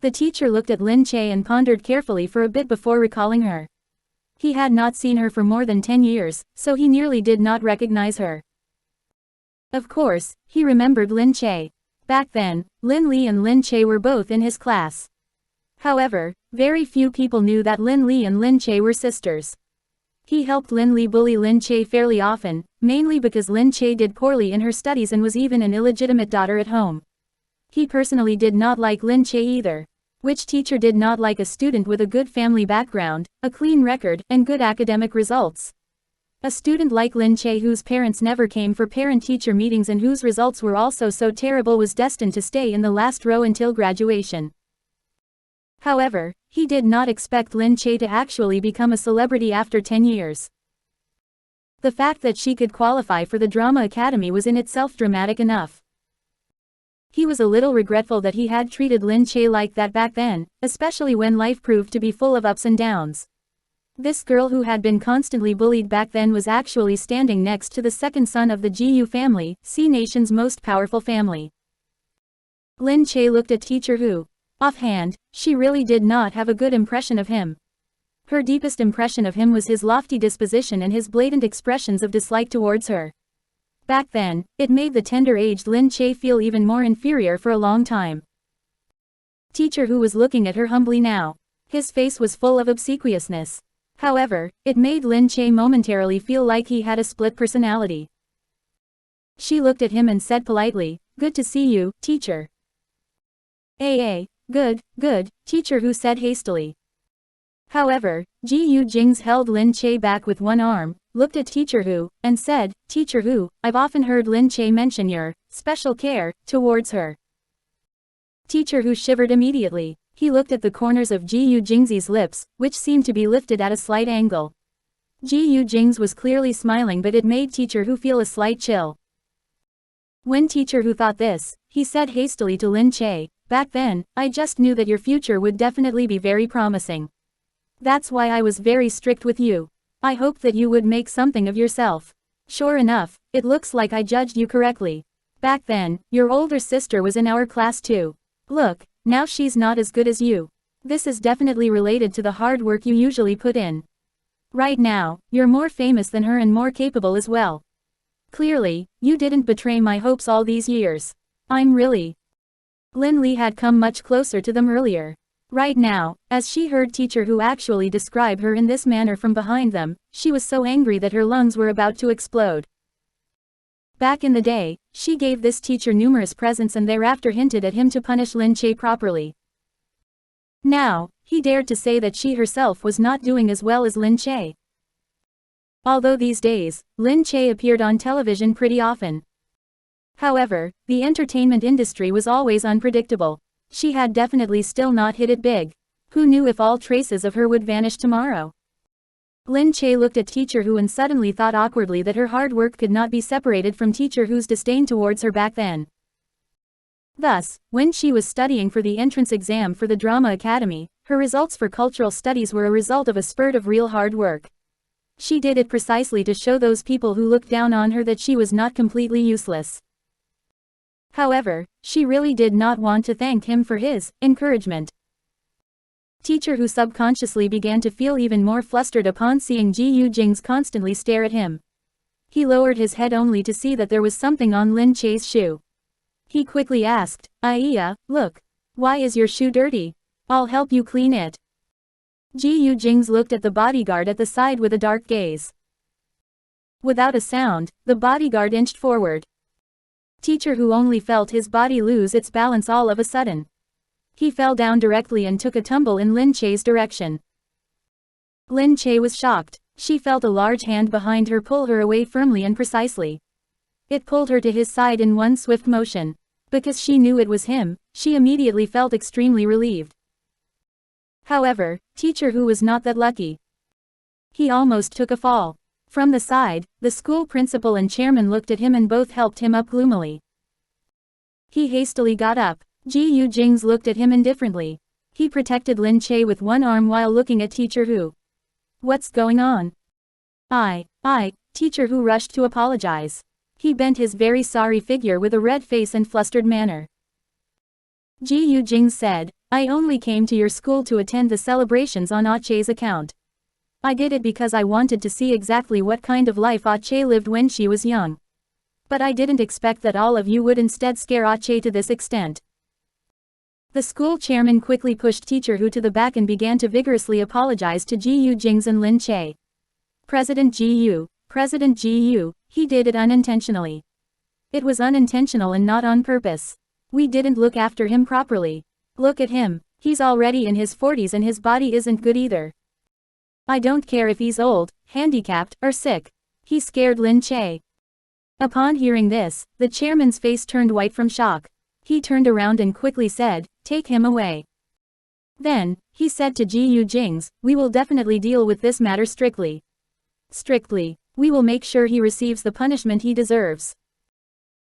A: The teacher looked at Lin Che and pondered carefully for a bit before recalling her. He had not seen her for more than 10 years, so he nearly did not recognize her. Of course, he remembered Lin Che. Back then, Lin Li and Lin Che were both in his class. However, very few people knew that Lin Li and Lin Che were sisters. He helped Lin Li bully Lin Che fairly often, mainly because Lin Che did poorly in her studies and was even an illegitimate daughter at home. He personally did not like Lin Che either. Which teacher did not like a student with a good family background, a clean record, and good academic results? A student like Lin Che whose parents never came for parent-teacher meetings and whose results were also so terrible was destined to stay in the last row until graduation. However, he did not expect Lin Che to actually become a celebrity after 10 years. The fact that she could qualify for the drama academy was in itself dramatic enough. He was a little regretful that he had treated Lin Che like that back then, especially when life proved to be full of ups and downs. This girl who had been constantly bullied back then was actually standing next to the second son of the Gu family, C Nation's most powerful family. Lin Che looked at Teacher Hu. Offhand, she really did not have a good impression of him. Her deepest impression of him was his lofty disposition and his blatant expressions of dislike towards her. Back then, it made the tender-aged Lin Che feel even more inferior for a long time. Teacher Hu was looking at her humbly now. His face was full of obsequiousness. However, it made Lin Che momentarily feel like he had a split personality. She looked at him and said politely, "Good to see you, teacher." Good, Teacher Hu said hastily. However, Gu Jingze held Lin Che back with one arm, looked at Teacher Hu, and said, "Teacher Hu, I've often heard Lin Che mention your special care towards her." Teacher Hu shivered immediately. He looked at the corners of Gu Jingze's lips, which seemed to be lifted at a slight angle. Gu Jingze was clearly smiling, but it made Teacher Hu feel a slight chill. When Teacher Hu thought this, he said hastily to Lin Che, "Back then, I just knew that your future would definitely be very promising. That's why I was very strict with you. I hoped that you would make something of yourself. Sure enough, it looks like I judged you correctly. Back then, your older sister was in our class too. Look, now she's not as good as you. This is definitely related to the hard work you usually put in. Right now, you're more famous than her and more capable as well. Clearly, you didn't betray my hopes all these years. I'm really..." Lin Li had come much closer to them earlier. Right now, as she heard Teacher Hu actually describe her in this manner from behind them, she was so angry that her lungs were about to explode. Back in the day, she gave this teacher numerous presents and thereafter hinted at him to punish Lin Che properly. Now, he dared to say that she herself was not doing as well as Lin Che. Although these days, Lin Che appeared on television pretty often. However, the entertainment industry was always unpredictable. She had definitely still not hit it big. Who knew if all traces of her would vanish tomorrow? Lin Che looked at Teacher Hu and suddenly thought awkwardly that her hard work could not be separated from Teacher Hu's disdain towards her back then. Thus, when she was studying for the entrance exam for the Drama Academy, her results for cultural studies were a result of a spurt of real hard work. She did it precisely to show those people who looked down on her that she was not completely useless. However, she really did not want to thank him for his encouragement. Teacher Hu subconsciously began to feel even more flustered upon seeing Gu Jingze constantly stare at him. He lowered his head only to see that there was something on Lin Che's shoe. He quickly asked, "Iya, look. Why is your shoe dirty? I'll help you clean it." Gu Jingze looked at the bodyguard at the side with a dark gaze. Without a sound, the bodyguard inched forward. Teacher Hu only felt his body lose its balance all of a sudden. He fell down directly and took a tumble in Lin Che's direction. Lin Che was shocked. She felt a large hand behind her pull her away firmly and precisely. It pulled her to his side in one swift motion. Because she knew it was him, she immediately felt extremely relieved. However, Teacher Hu was not that lucky. He almost took a fall. From the side, the school principal and chairman looked at him and both helped him up gloomily. He hastily got up. Gu Jingze looked at him indifferently. He protected Lin Che with one arm while looking at Teacher Hu. "What's going on?" Teacher Hu rushed to apologize. He bent his very sorry figure with a red face and flustered manner. Gu Jingze said, "I only came to your school to attend the celebrations on Ache's account. I did it because I wanted to see exactly what kind of life Ache lived when she was young. But I didn't expect that all of you would instead scare Ache to this extent." The school chairman quickly pushed Teacher Hu to the back and began to vigorously apologize to Gu Jingze and Lin Che. President Gu, he did it unintentionally. It was unintentional and not on purpose. We didn't look after him properly. Look at him, he's already in his 40s and his body isn't good either. I don't care if he's old, handicapped, or sick. He scared Lin Che. Upon hearing this, the chairman's face turned white from shock. He turned around and quickly said, "Take him away." Then, he said to Gu Jingze, "We will definitely deal with this matter strictly. Strictly. We will make sure he receives the punishment he deserves."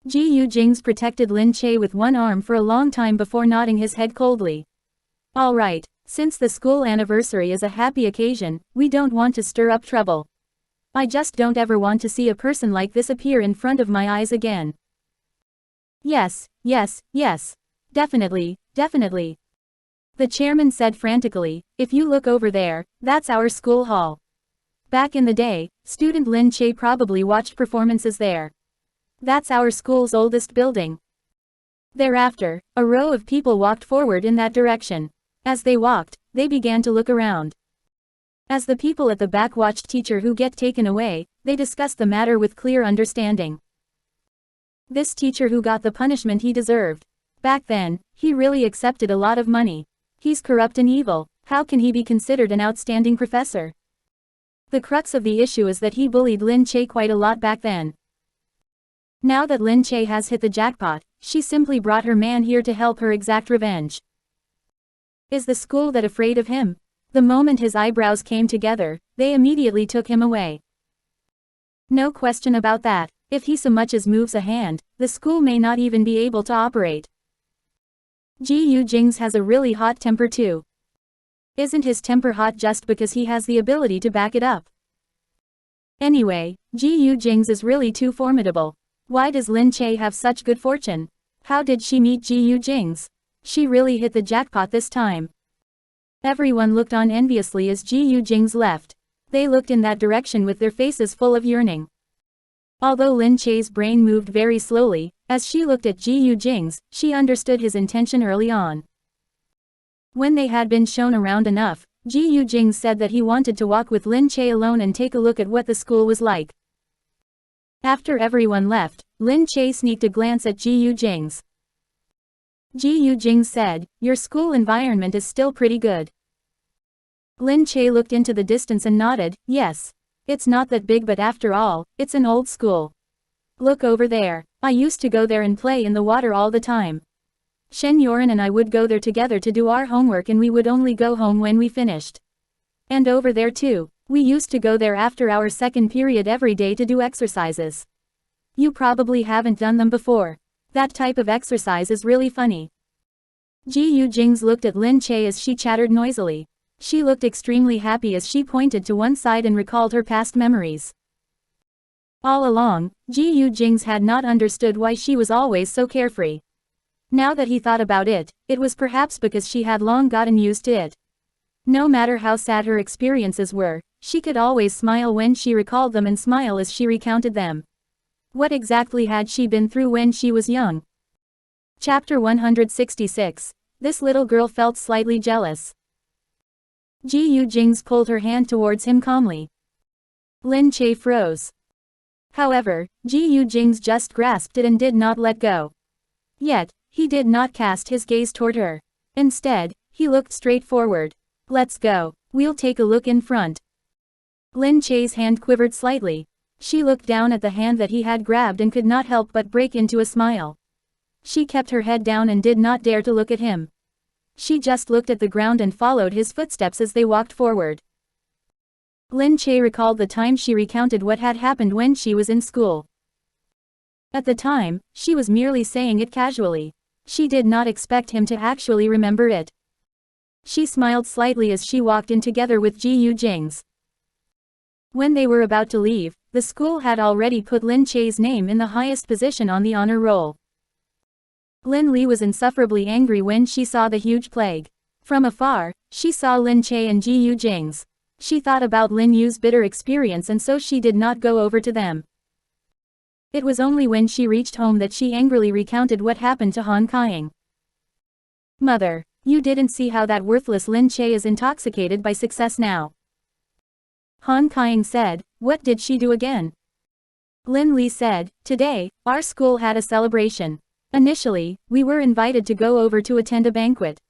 A: Gu Jingze protected Lin Che with one arm for a long time before nodding his head coldly. "All right, since the school anniversary is a happy occasion, we don't want to stir up trouble. I just don't ever want to see a person like this appear in front of my eyes again." "Yes, yes, yes. Definitely, definitely." The chairman said frantically, "If you look over there, that's our school hall. Back in the day, student Lin Che probably watched performances there. That's our school's oldest building." Thereafter, a row of people walked forward in that direction. As they walked, they began to look around. As the people at the back watched Teacher Hu get taken away, they discussed the matter with clear understanding. This Teacher Hu got the punishment he deserved. Back then, he really accepted a lot of money. He's corrupt and evil, how can he be considered an outstanding professor? The crux of the issue is that he bullied Lin Che quite a lot back then. Now that Lin Che has hit the jackpot, she simply brought her man here to help her exact revenge. Is the school that afraid of him? The moment his eyebrows came together, they immediately took him away. No question about that. If he so much as moves a hand, the school may not even be able to operate. Gu Jingze has a really hot temper too. Isn't his temper hot just because he has the ability to back it up? Anyway, Gu Jingze is really too formidable. Why does Lin Che have such good fortune? How did she meet Gu Jingze? She really hit the jackpot this time. Everyone looked on enviously as Gu Jingze left. They looked in that direction with their faces full of yearning. Although Lin Che's brain moved very slowly, as she looked at Gu Jingze, she understood his intention early on. When they had been shown around enough, Gu Jingze said that he wanted to walk with Lin Che alone and take a look at what the school was like. After everyone left, Lin Che sneaked a glance at Gu Jingze. Gu Jingze said, "Your school environment is still pretty good." Lin Che looked into the distance and nodded, "Yes. It's not that big, but after all, it's an old school. Look over there. I used to go there and play in the water all the time. Shen Yoren and I would go there together to do our homework and we would only go home when we finished. And over there too, we used to go there after our second period every day to do exercises. You probably haven't done them before. That type of exercise is really funny." Gu Jingze looked at Lin Che as she chattered noisily. She looked extremely happy as she pointed to one side and recalled her past memories. All along, Gu Jingze had not understood why she was always so carefree. Now that he thought about it, it was perhaps because she had long gotten used to it. No matter how sad her experiences were, she could always smile when she recalled them and smile as she recounted them. What exactly had she been through when she was young? Chapter 166. This little girl felt slightly jealous. Gu Jingze pulled her hand towards him calmly. Lin Che froze. However, Gu Jingze just grasped it and did not let go. Yet, he did not cast his gaze toward her. Instead, he looked straight forward. "Let's go. We'll take a look in front." Lin Che's hand quivered slightly. She looked down at the hand that he had grabbed and could not help but break into a smile. She kept her head down and did not dare to look at him. She just looked at the ground and followed his footsteps as they walked forward. Lin Che recalled the time she recounted what had happened when she was in school. At the time, she was merely saying it casually. She did not expect him to actually remember it. She smiled slightly as she walked in together with Gu Jingze. When they were about to leave, the school had already put Lin Che's name in the highest position on the honor roll. Lin Li was insufferably angry when she saw the huge plague. From afar, she saw Lin Che and Gu Jingze. She thought about Lin Yu's bitter experience and so she did not go over to them. It was only when she reached home that she angrily recounted what happened to Han Kaiying. Mother, you didn't see how that worthless Lin Che is intoxicated by success now. Han Kaiying said, what did she do again? Lin Li said, today, our school had a celebration. Initially, we were invited to go over to attend a banquet.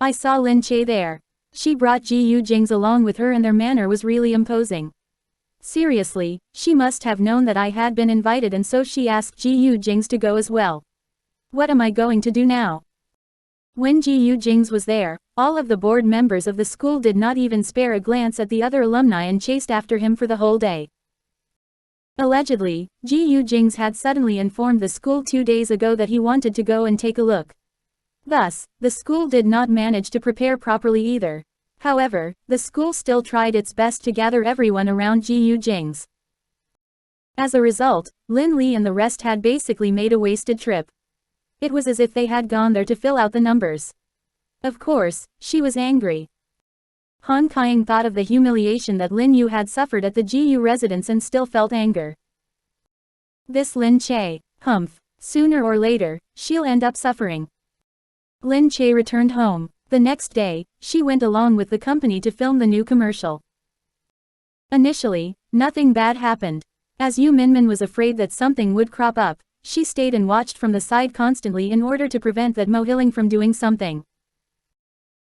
A: I saw Lin Che there. She brought Gu Jingze along with her and their manner was really imposing. Seriously, she must have known that I had been invited and so she asked Gu Jingze to go as well. What am I going to do now? When Gu Jingze was there, all of the board members of the school did not even spare a glance at the other alumni and chased after him for the whole day. Allegedly, Gu Jingze had suddenly informed the school 2 days ago that he wanted to go and take a look. Thus, the school did not manage to prepare properly either. However, the school still tried its best to gather everyone around Gu Jingze. As a result, Lin Li and the rest had basically made a wasted trip. It was as if they had gone there to fill out the numbers. Of course, she was angry. Han Kaiying thought of the humiliation that Lin Yu had suffered at the Gu residence and still felt anger. This Lin Che, humph, sooner or later, she'll end up suffering. Lin Che returned home. The next day, she went along with the company to film the new commercial. Initially, nothing bad happened. As Yu Minmin was afraid that something would crop up, she stayed and watched from the side constantly in order to prevent that Mo Hilling from doing something.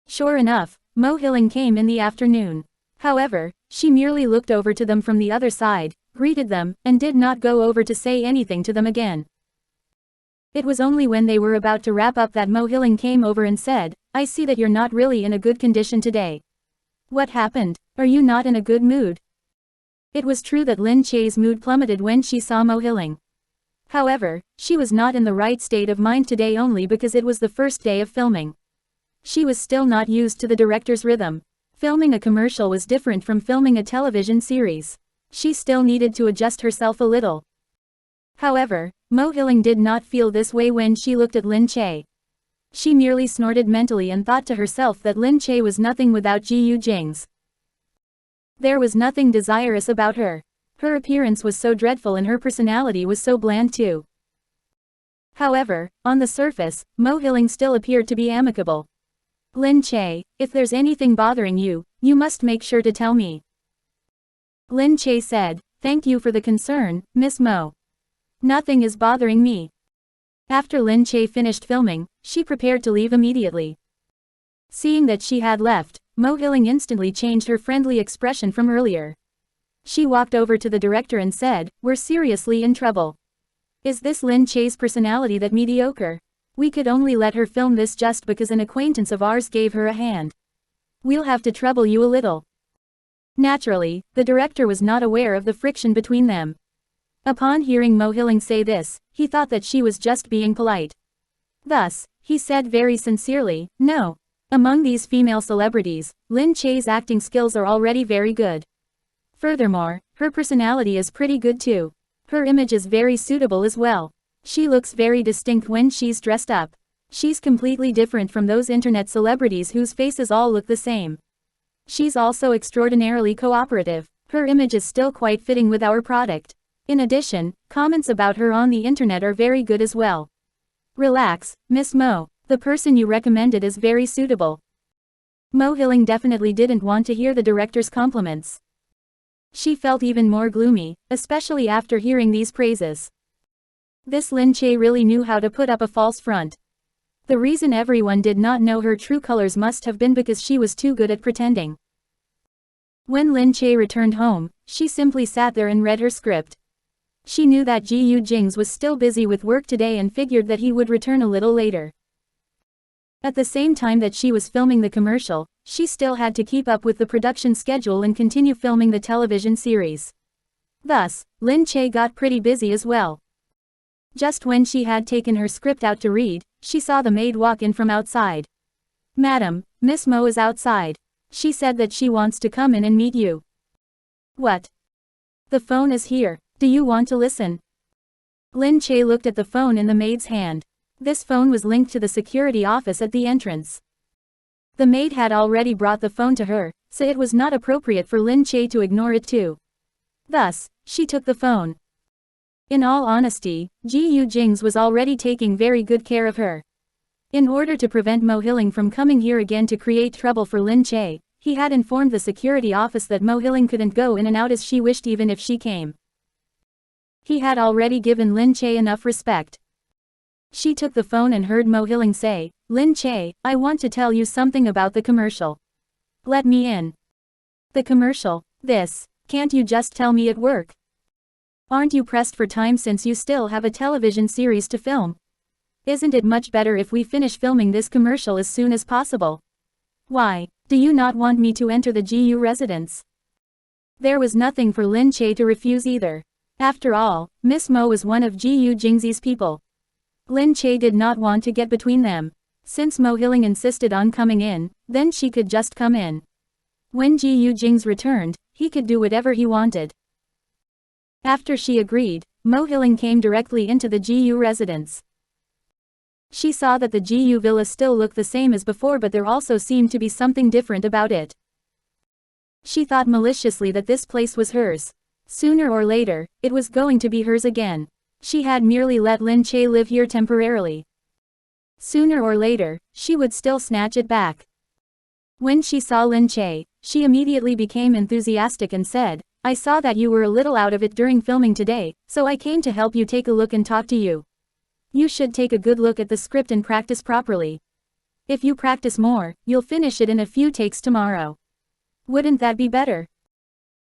A: Sure enough, Mo Hilling came in the afternoon. However, she merely looked over to them from the other side, greeted them, and did not go over to say anything to them again. It was only when they were about to wrap up that Mo Hilling came over and said, I see that you're not really in a good condition today. What happened? Are you not in a good mood? It was true that Lin Che's mood plummeted when she saw Mo Hilling. However, she was not in the right state of mind today only because it was the first day of filming. She was still not used to the director's rhythm. Filming a commercial was different from filming a television series. She still needed to adjust herself a little. However, Mo Hilling did not feel this way when she looked at Lin Che. She merely snorted mentally and thought to herself that Lin Che was nothing without Gu Jingze. There was nothing desirous about her. Her appearance was so dreadful and her personality was so bland too. However, on the surface, Mo Hilling still appeared to be amicable. Lin Che, if there's anything bothering you, you must make sure to tell me. Lin Che said, thank you for the concern, Miss Mo. Nothing is bothering me. After Lin Che finished filming, she prepared to leave immediately. Seeing that she had left, Mo Hilling instantly changed her friendly expression from earlier. She walked over to the director and said, we're seriously in trouble. Is this Lin Che's personality that mediocre? We could only let her film this just because an acquaintance of ours gave her a hand. We'll have to trouble you a little. Naturally, the director was not aware of the friction between them. Upon hearing Mo Hilling say this, he thought that she was just being polite. Thus, he said very sincerely, no. Among these female celebrities, Lin Che's acting skills are already very good. Furthermore, her personality is pretty good too. Her image is very suitable as well. She looks very distinct when she's dressed up. She's completely different from those internet celebrities whose faces all look the same. She's also extraordinarily cooperative. Her image is still quite fitting with our product. In addition, comments about her on the internet are very good as well. Relax, Miss Mo. The person you recommended is very suitable. Mo Hilling definitely didn't want to hear the director's compliments. She felt even more gloomy, especially after hearing these praises. This Lin Che really knew how to put up a false front. The reason everyone did not know her true colors must have been because she was too good at pretending. When Lin Che returned home, she simply sat there and read her script. She knew that Gu Jingze was still busy with work today and figured that he would return a little later. At the same time that she was filming the commercial, she still had to keep up with the production schedule and continue filming the television series. Thus, Lin Che got pretty busy as well. Just when she had taken her script out to read, she saw the maid walk in from outside. Madam, Miss Mo is outside. She said that she wants to come in and meet you. What? The phone is here. Do you want to listen? Lin Che looked at the phone in the maid's hand. This phone was linked to the security office at the entrance. The maid had already brought the phone to her, so it was not appropriate for Lin Che to ignore it too. Thus, she took the phone. In all honesty, Gu Jingze was already taking very good care of her. In order to prevent Mo Hilling from coming here again to create trouble for Lin Che, he had informed the security office that Mo Hilling couldn't go in and out as she wished even if she came. He had already given Lin Che enough respect. She took the phone and heard Mo Hilling say, "Lin Che, I want to tell you something about the commercial. Let me in." "The commercial? This? Can't you just tell me at work? Aren't you pressed for time since you still have a television series to film? Isn't it much better if we finish filming this commercial as soon as possible? Why, do you not want me to enter the GU residence?" There was nothing for Lin Che to refuse either. After all, Miss Mo was one of Gu Jingze's people. Lin Che did not want to get between them. Since Mo Hilling insisted on coming in, then she could just come in. When Gu Jingze returned, he could do whatever he wanted. After she agreed, Mo Hilling came directly into the GU residence. She saw that the GU villa still looked the same as before, but there also seemed to be something different about it. She thought maliciously that this place was hers. Sooner or later, it was going to be hers again. She had merely let Lin Che live here temporarily. Sooner or later, she would still snatch it back. When she saw Lin Che, she immediately became enthusiastic and said, "I saw that you were a little out of it during filming today, so I came to help you take a look and talk to you. You should take a good look at the script and practice properly. If you practice more, you'll finish it in a few takes tomorrow. Wouldn't that be better?"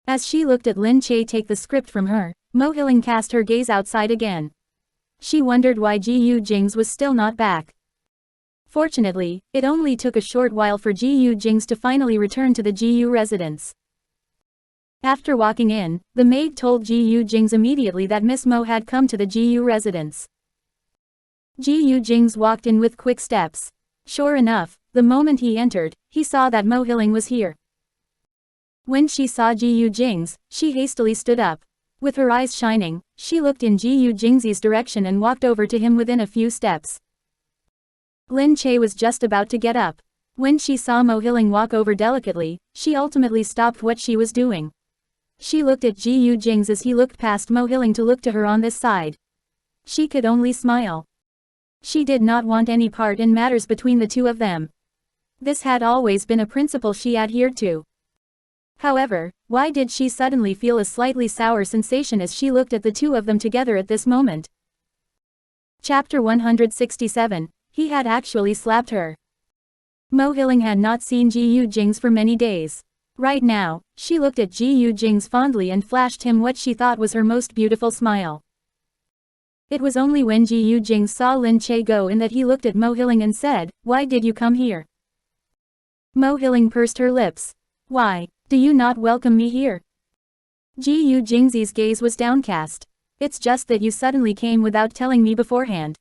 A: As she looked at Lin Che take the script from her, Mo Hilling cast her gaze outside again. She wondered why Gu Jingze was still not back. Fortunately, it only took a short while for Gu Jingze to finally return to the GU residence. After walking in, the maid told Gu Jingze immediately that Miss Mo had come to the GU residence. Gu Jingze walked in with quick steps. Sure enough, the moment he entered, he saw that Mo Hilling was here. When she saw Gu Jingze, she hastily stood up. With her eyes shining, she looked in Gu Jingze's direction and walked over to him within a few steps. Lin Che was just about to get up. When she saw Mo Hilling walk over delicately, she ultimately stopped what she was doing. She looked at Gu Jingze as he looked past Mo Hilling to look to her on this side. She could only smile. She did not want any part in matters between the two of them. This had always been a principle she adhered to. However, why did she suddenly feel a slightly sour sensation as she looked at the two of them together at this moment? Chapter 167. He had actually slapped her. Mo Hilling had not seen Gu Jingze for many days. Right now, she looked at Gu Jingze fondly and flashed him what she thought was her most beautiful smile. It was only when Gu Jingze saw Lin Che go in that he looked at Mo Hilling and said, "Why did you come here?" Mo Hilling pursed her lips. "Why? Do you not welcome me here?" Gu Jingze's gaze was downcast. "It's just that you suddenly came without telling me beforehand."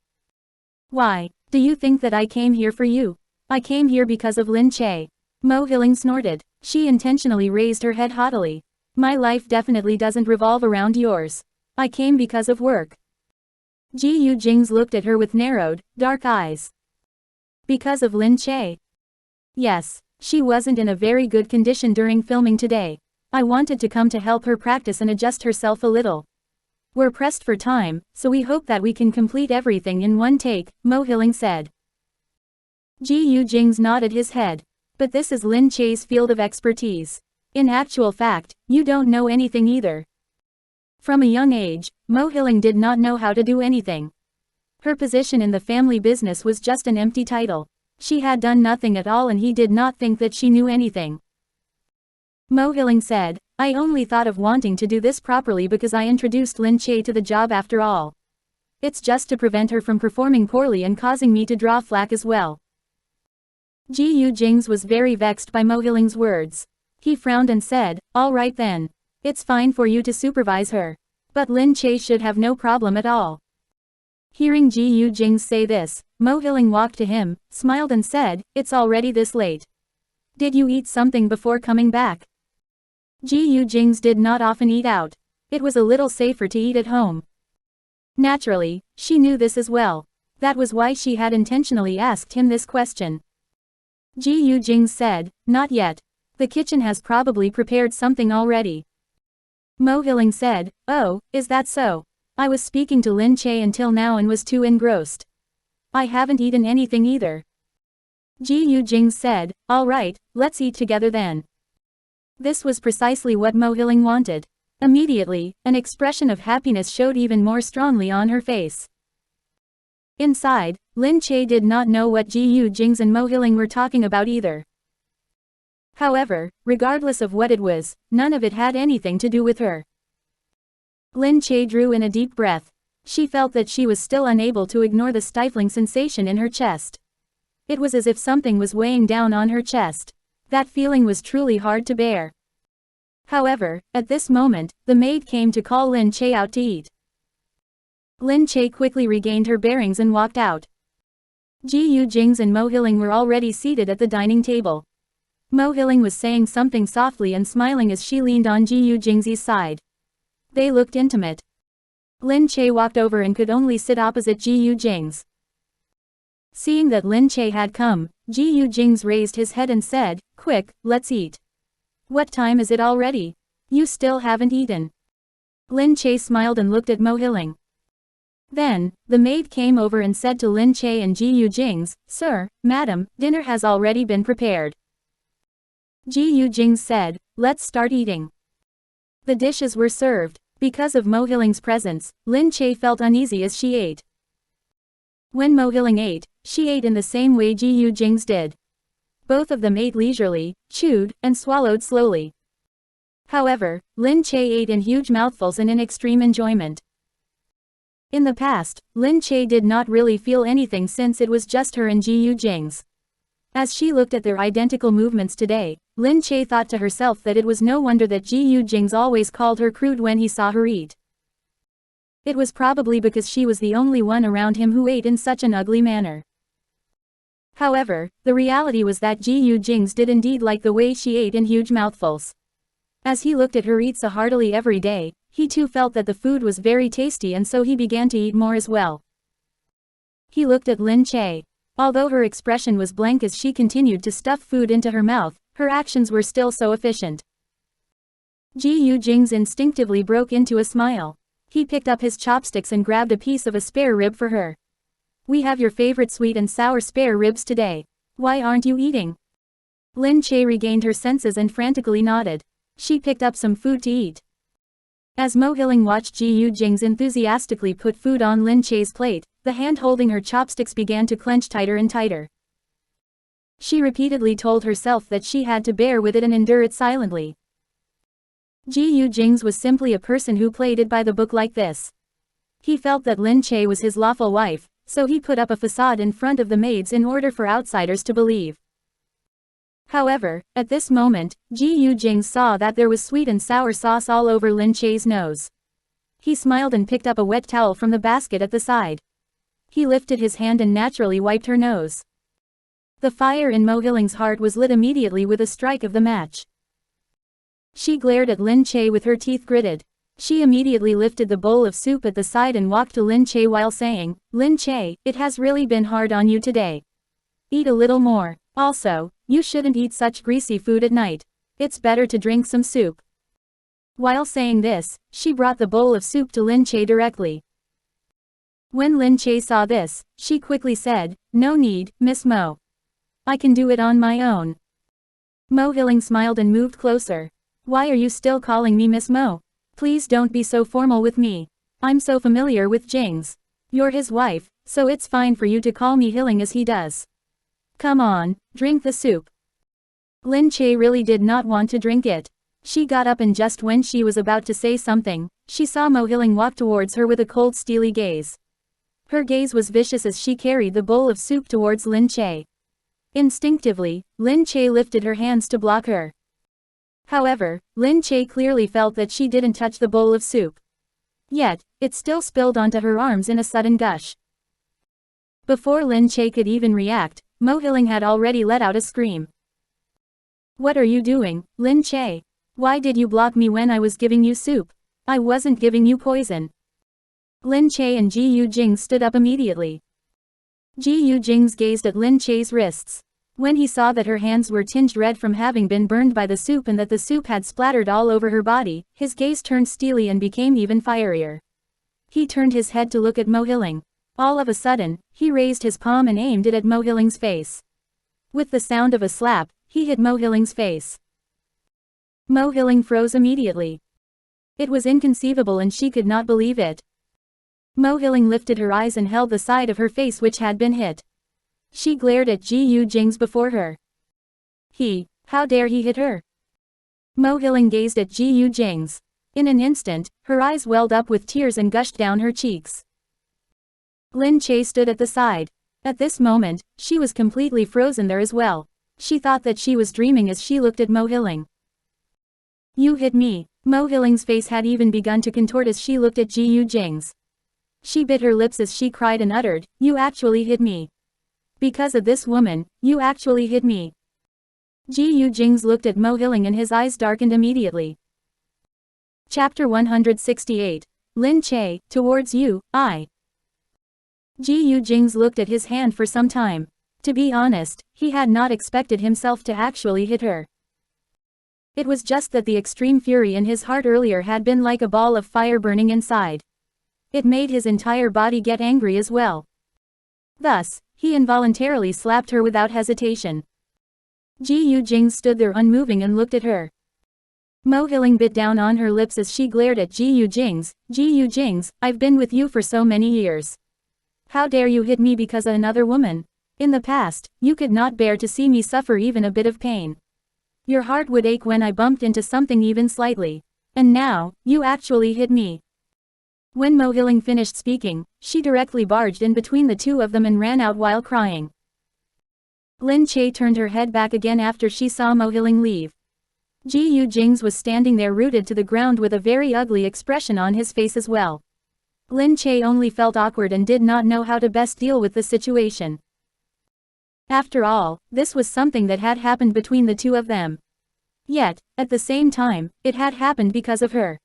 A: "Why, do you think that I came here for you? I came here because of Lin Che." Mo Hilling snorted. She intentionally raised her head haughtily. "My life definitely doesn't revolve around yours. I came because of work." Gu Jingze looked at her with narrowed, dark eyes. "Because of Lin Che?" "Yes. She wasn't in a very good condition during filming today. I wanted to come to help her practice and adjust herself a little. We're pressed for time, so we hope that we can complete everything in one take," Mo Hilling said. Gu Jingze nodded his head. "But this is Lin Che's field of expertise. In actual fact, you don't know anything either." From a young age, Mo Hilling did not know how to do anything. Her position in the family business was just an empty title. She had done nothing at all and he did not think that she knew anything. Mo Hilling said, "I only thought of wanting to do this properly because I introduced Lin Che to the job after all. It's just to prevent her from performing poorly and causing me to draw flack as well." Gu Jingze was very vexed by Mo Hilling's words. He frowned and said, "All right then. It's fine for you to supervise her. But Lin Che should have no problem at all." Hearing Gu Jingze say this, Mo Hilling walked to him, smiled and said, "It's already this late. Did you eat something before coming back?" Gu Jingze did not often eat out. It was a little safer to eat at home. Naturally, she knew this as well. That was why she had intentionally asked him this question. Gu Jingze said, "Not yet. The kitchen has probably prepared something already." Mo Hilling said, "Oh, is that so? I was speaking to Lin Che until now and was too engrossed." I haven't eaten anything either. Gu Jingze said, all right, let's eat together then. This was precisely what Mo Hiling wanted. Immediately, an expression of happiness showed even more strongly on her face. Inside, Lin Che did not know what Gu Jingze and Mo Hiling were talking about either. However, regardless of what it was, none of it had anything to do with her. Lin Che drew in a deep breath. She felt that she was still unable to ignore the stifling sensation in her chest. It was as if something was weighing down on her chest. That feeling was truly hard to bear. However, at this moment, the maid came to call Lin Che out to eat. Lin Che quickly regained her bearings and walked out. Gu Jingze and Mo Hiling were already seated at the dining table. Mo Hiling was saying something softly and smiling as she leaned on Gu Jingze's side. They looked intimate. Lin Che walked over and could only sit opposite Gu Jingze. Seeing that Lin Che had come, Gu Jingze raised his head and said, quick, let's eat. What time is it already? You still haven't eaten. Lin Che smiled and looked at Mo Hiling. Then, the maid came over and said to Lin Che and Gu Jingze, Sir, Madam, dinner has already been prepared. Gu Jingze said, let's start eating. The dishes were served. Because of Mo Hiling's presence, Lin Che felt uneasy as she ate. When Mo Hiling ate, she ate in the same way Gu Jingze did. Both of them ate leisurely, chewed, and swallowed slowly. However, Lin Che ate in huge mouthfuls and in extreme enjoyment. In the past, Lin Che did not really feel anything since it was just her and Gu Jingze. As she looked at their identical movements today, Lin Che thought to herself that it was no wonder that Gu Jingze always called her crude when he saw her eat. It was probably because she was the only one around him who ate in such an ugly manner. However, the reality was that Gu Jingze did indeed like the way she ate in huge mouthfuls. As he looked at her eat so heartily every day, he too felt that the food was very tasty and so he began to eat more as well. He looked at Lin Che. Although her expression was blank as she continued to stuff food into her mouth, her actions were still so efficient. Gu Jingze instinctively broke into a smile. He picked up his chopsticks and grabbed a piece of a spare rib for her. We have your favorite sweet and sour spare ribs today. Why aren't you eating? Lin Che regained her senses and frantically nodded. She picked up some food to eat. As Mo Hiling watched Gu Jingze enthusiastically put food on Lin Che's plate, the hand holding her chopsticks began to clench tighter and tighter. She repeatedly told herself that she had to bear with it and endure it silently. Gu Jingze was simply a person who played it by the book like this. He felt that Lin Che was his lawful wife, so he put up a facade in front of the maids in order for outsiders to believe. However, at this moment, Gu Jingze saw that there was sweet and sour sauce all over Lin Che's nose. He smiled and picked up a wet towel from the basket at the side. He lifted his hand and naturally wiped her nose. The fire in Mo Hiling's heart was lit immediately with a strike of the match. She glared at Lin Che with her teeth gritted. She immediately lifted the bowl of soup at the side and walked to Lin Che while saying, Lin Che, it has really been hard on you today. Eat a little more. Also, you shouldn't eat such greasy food at night. It's better to drink some soup. While saying this, she brought the bowl of soup to Lin Che directly. When Lin Che saw this, she quickly said, No need, Miss Mo. I can do it on my own. Mo Hiling smiled and moved closer. Why are you still calling me Miss Mo? Please don't be so formal with me. I'm so familiar with Jingze. You're his wife, so it's fine for you to call me Hiling as he does. Come on, drink the soup. Lin Che really did not want to drink it. She got up and just when she was about to say something, she saw Mo Hiling walk towards her with a cold steely gaze. Her gaze was vicious as she carried the bowl of soup towards Lin Che. Instinctively, Lin Che lifted her hands to block her. However, Lin Che clearly felt that she didn't touch the bowl of soup. Yet, it still spilled onto her arms in a sudden gush. Before Lin Che could even react, Mo Hiling had already let out a scream. What are you doing, Lin Che? Why did you block me when I was giving you soup? I wasn't giving you poison. Lin Che and Gu Jingze stood up immediately. Gu Jingze gazed at Lin Che's wrists. When he saw that her hands were tinged red from having been burned by the soup and that the soup had splattered all over her body, his gaze turned steely and became even fierier. He turned his head to look at Mo Hiling. All of a sudden, he raised his palm and aimed it at Mo Hilling's face. With the sound of a slap, he hit Mo Hilling's face. Mo Hilling froze immediately. It was inconceivable and she could not believe it. Mo Hilling lifted her eyes and held the side of her face which had been hit. She glared at Gu Jingze before her. How dare he hit her? Mo Hilling gazed at Gu Jingze. In an instant, her eyes welled up with tears and gushed down her cheeks. Lin Che stood at the side. At this moment, she was completely frozen there as well. She thought that she was dreaming as she looked at Mo Hilling. You hit me. Mo Hilling's face had even begun to contort as she looked at Gu Jingze. She bit her lips as she cried and uttered, you actually hit me. Because of this woman, you actually hit me. Gu Jingze looked at Mo Hilling and his eyes darkened immediately. Chapter 168. Lin Che, towards you, I. Gu Jingze looked at his hand for some time. To be honest, he had not expected himself to actually hit her. It was just that the extreme fury in his heart earlier had been like a ball of fire burning inside. It made his entire body get angry as well. Thus, he involuntarily slapped her without hesitation. Gu Jingze stood there unmoving and looked at her. Mo Hilling bit down on her lips as she glared at Gu Jingze. Gu Jingze, I've been with you for so many years. How dare you hit me because of another woman? In the past, you could not bear to see me suffer even a bit of pain. Your heart would ache when I bumped into something even slightly. And now, you actually hit me. When Mo Hilling finished speaking, she directly barged in between the two of them and ran out while crying. Lin Che turned her head back again after she saw Mo Hilling leave. Gu Jingze was standing there rooted to the ground with a very ugly expression on his face as well. Lin Che only felt awkward and did not know how to best deal with the situation. After all, this was something that had happened between the two of them. Yet, at the same time, it had happened because of her.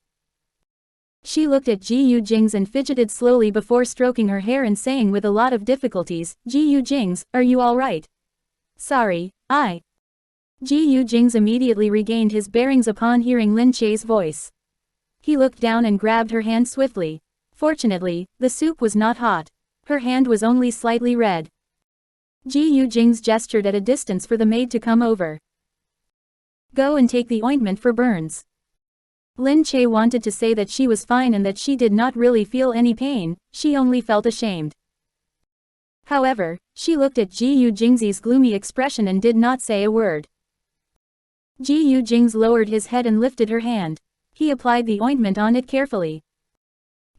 A: She looked at Gu Jingze and fidgeted slowly before stroking her hair and saying with a lot of difficulties, Gu Jingze, are you alright? Sorry, Gu Jingze immediately regained his bearings upon hearing Lin Che's voice. He looked down and grabbed her hand swiftly. Fortunately, the soup was not hot. Her hand was only slightly red. Gu Jingze gestured at a distance for the maid to come over. Go and take the ointment for burns. Lin Che wanted to say that she was fine and that she did not really feel any pain, she only felt ashamed. However, she looked at Gu Jingze's gloomy expression and did not say a word. Gu Jingze lowered his head and lifted her hand. He applied the ointment on it carefully.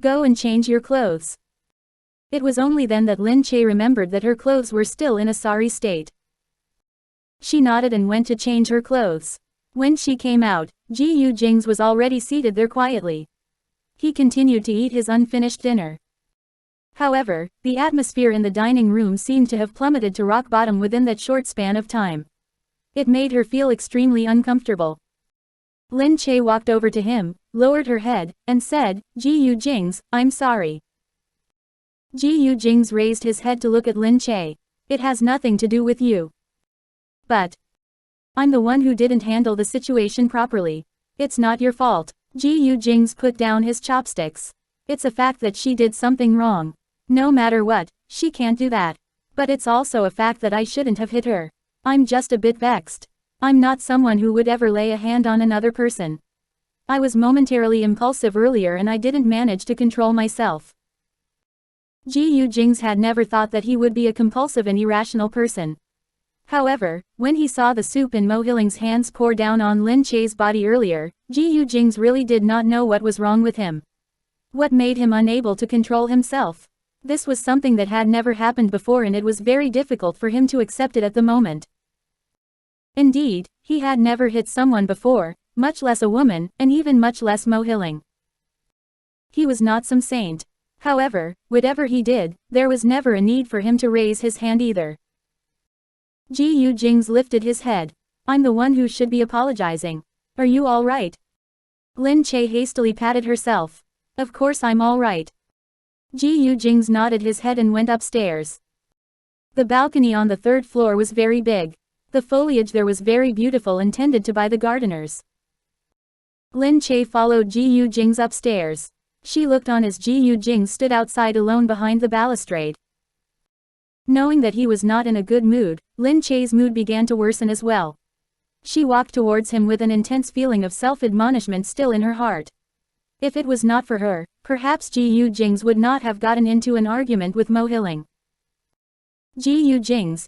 A: Go and change your clothes. It was only then that Lin Che remembered that her clothes were still in a sorry state. She nodded and went to change her clothes. When she came out, Gu Jingze was already seated there quietly. He continued to eat his unfinished dinner. However, the atmosphere in the dining room seemed to have plummeted to rock bottom within that short span of time. It made her feel extremely uncomfortable. Lin Che walked over to him, lowered her head, and said, Gu Jingze, I'm sorry. Gu Jingze raised his head to look at Lin Che. It has nothing to do with you. But I'm the one who didn't handle the situation properly. It's not your fault. Gu Jingze put down his chopsticks. It's a fact that she did something wrong. No matter what, she can't do that. But it's also a fact that I shouldn't have hit her. I'm just a bit vexed. I'm not someone who would ever lay a hand on another person. I was momentarily impulsive earlier and I didn't manage to control myself. Gu Jingze had never thought that he would be a compulsive and irrational person. However, when he saw the soup in Mo Hilling's hands pour down on Lin Che's body earlier, Gu Jingze really did not know what was wrong with him. What made him unable to control himself? This was something that had never happened before and it was very difficult for him to accept it at the moment. Indeed, he had never hit someone before, much less a woman, and even much less Mo Hilling. He was not some saint. However, whatever he did, there was never a need for him to raise his hand either. Gu Jingze lifted his head. I'm the one who should be apologizing. Are you alright? Lin Che hastily patted herself. Of course I'm alright. Gu Jingze nodded his head and went upstairs. The balcony on the third floor was very big. The foliage there was very beautiful and tended to by the gardeners. Lin Che followed Gu Jingze upstairs. She looked on as Gu Jingze stood outside alone behind the balustrade. Knowing that he was not in a good mood, Lin Che's mood began to worsen as well. She walked towards him with an intense feeling of self-admonishment still in her heart. If it was not for her, perhaps Gu Jingze would not have gotten into an argument with Mo Hiling. Gu Jingze,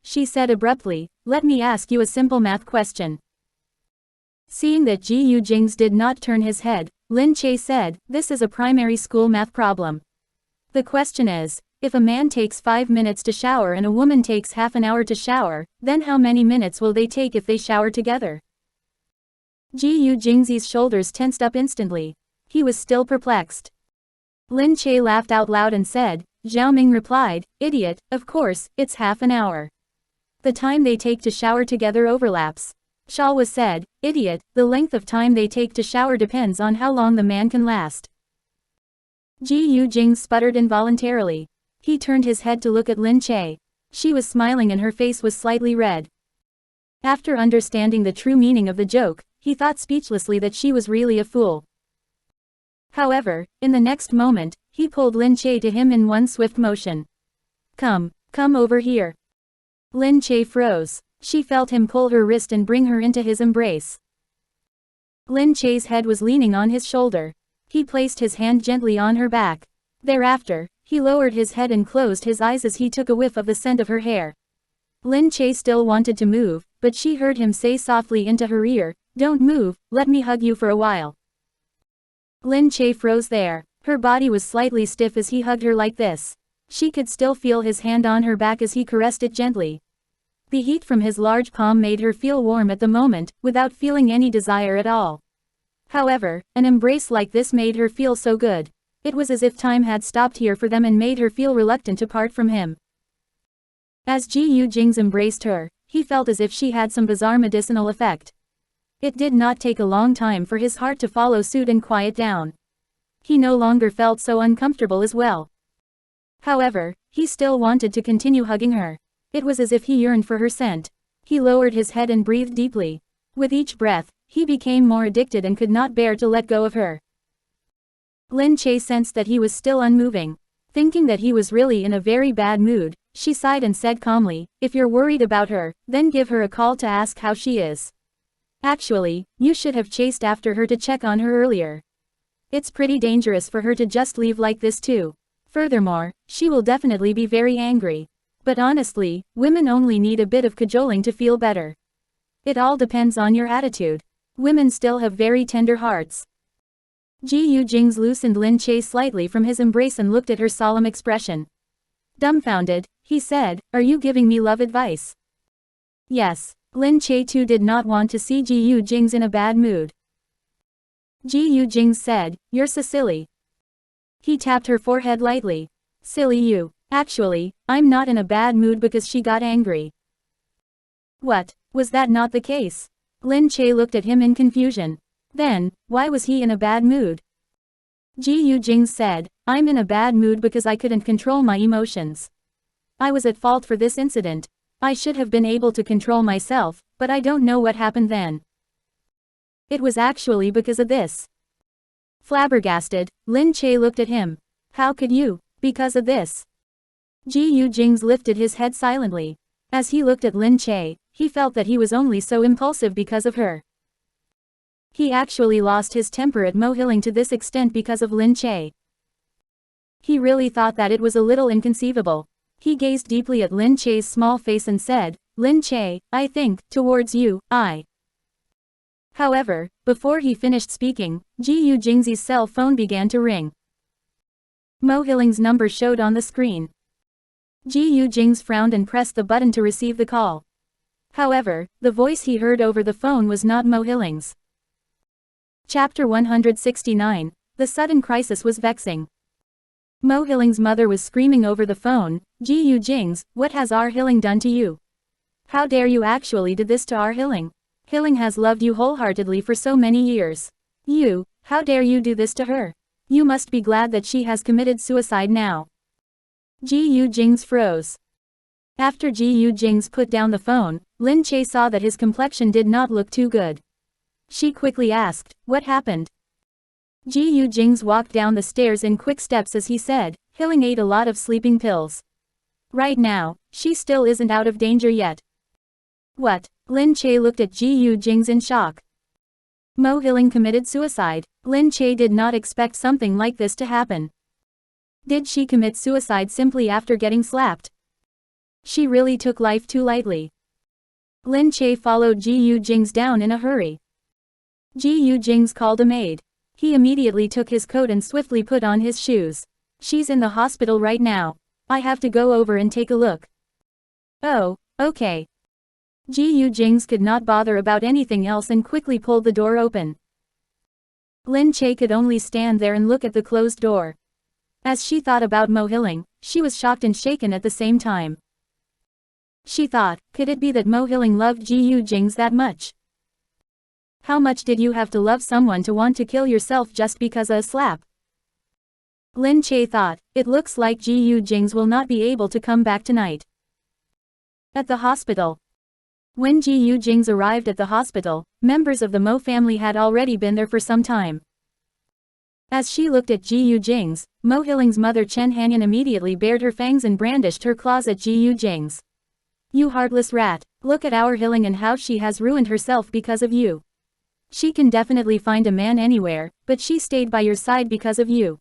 A: she said abruptly, let me ask you a simple math question. Seeing that Gu Jingze did not turn his head, Lin Che said, this is a primary school math problem. The question is, if a man takes 5 minutes to shower and a woman takes half an hour to shower, then how many minutes will they take if they shower together? Gu Jingze's shoulders tensed up instantly. He was still perplexed. Lin Che laughed out loud and said, Zhao Ming replied, idiot, of course, it's half an hour. The time they take to shower together overlaps. Shoujo said, idiot, the length of time they take to shower depends on how long the man can last. Gu Jingze sputtered involuntarily. He turned his head to look at Lin Che. She was smiling and her face was slightly red. After understanding the true meaning of the joke, he thought speechlessly that she was really a fool. However, in the next moment, he pulled Lin Che to him in one swift motion. Come over here. Lin Che froze. She felt him pull her wrist and bring her into his embrace. Lin Che's head was leaning on his shoulder. He placed his hand gently on her back. Thereafter, he lowered his head and closed his eyes as he took a whiff of the scent of her hair. Lin Che still wanted to move, but she heard him say softly into her ear, don't move, let me hug you for a while. Lin Che froze there. Her body was slightly stiff as he hugged her like this. She could still feel his hand on her back as he caressed it gently. The heat from his large palm made her feel warm at the moment, without feeling any desire at all. However, an embrace like this made her feel so good. It was as if time had stopped here for them and made her feel reluctant to part from him. As Gu Jingze embraced her, he felt as if she had some bizarre medicinal effect. It did not take a long time for his heart to follow suit and quiet down. He no longer felt so uncomfortable as well. However, he still wanted to continue hugging her. It was as if he yearned for her scent. He lowered his head and breathed deeply. With each breath, he became more addicted and could not bear to let go of her. Lin Che sensed that he was still unmoving. Thinking that he was really in a very bad mood, she sighed and said calmly, if you're worried about her, then give her a call to ask how she is. Actually, you should have chased after her to check on her earlier. It's pretty dangerous for her to just leave like this too. Furthermore, she will definitely be very angry. But honestly, women only need a bit of cajoling to feel better. It all depends on your attitude. Women still have very tender hearts. Gu Jingze loosened Lin Che slightly from his embrace and looked at her solemn expression. Dumbfounded, he said, are you giving me love advice? Yes. Lin Che too did not want to see Gu Jingze in a bad mood. Gu Jingze said, you're so silly. He tapped her forehead lightly. Silly you. Actually, I'm not in a bad mood because she got angry. What, was that not the case? Lin Che looked at him in confusion. Then, why was he in a bad mood? Gu Jingze said, I'm in a bad mood because I couldn't control my emotions. I was at fault for this incident. I should have been able to control myself, but I don't know what happened then. It was actually because of this. Flabbergasted, Lin Che looked at him. How could you? Because of this. Gu Jingze lifted his head silently. As he looked at Lin Che, he felt that he was only so impulsive because of her. He actually lost his temper at Mo Hiling to this extent because of Lin Che. He really thought that it was a little inconceivable. He gazed deeply at Lin Che's small face and said, Lin Che, I think, towards you, However, before he finished speaking, Gu Jingze's cell phone began to ring. Mo Hiling's number showed on the screen. Gu Jingze frowned and pressed the button to receive the call. However, the voice he heard over the phone was not Mo Hiling's. Chapter 169, The sudden crisis was vexing. Mo Hiling's mother was screaming over the phone, Gu Jingze, what has our Hiling done to you? How dare you actually do this to our Hiling? Hiling has loved you wholeheartedly for so many years. How dare you do this to her? You must be glad that she has committed suicide now. Gu Jingze froze. After Gu Jingze put down the phone, Lin Che saw that his complexion did not look too good. She quickly asked, what happened? Gu Jingze walked down the stairs in quick steps as he said, Hilling ate a lot of sleeping pills. Right now, she still isn't out of danger yet. What? Lin Che looked at Gu Jingze in shock. Mo Hilling committed suicide. Lin Che did not expect something like this to happen. Did she commit suicide simply after getting slapped? She really took life too lightly. Lin Che followed Gu Jingze down in a hurry. Gu Jingze called a maid. He immediately took his coat and swiftly put on his shoes. She's in the hospital right now. I have to go over and take a look. Oh, okay. Gu Jingze could not bother about anything else and quickly pulled the door open. Lin Che could only stand there and look at the closed door. As she thought about Mo Hilling, she was shocked and shaken at the same time. She thought, could it be that Mo Hilling loved Gu Jingze that much? How much did you have to love someone to want to kill yourself just because of a slap? Lin Che thought, it looks like Gu Jingze will not be able to come back tonight. At the hospital. When Gu Jingze arrived at the hospital, members of the Mo family had already been there for some time. As she looked at Gu Jingze, Mo Hilling's mother Chen Hanyan immediately bared her fangs and brandished her claws at Gu Jingze. You heartless rat, look at our Hilling and how she has ruined herself because of you. She can definitely find a man anywhere, but she stayed by your side because of you.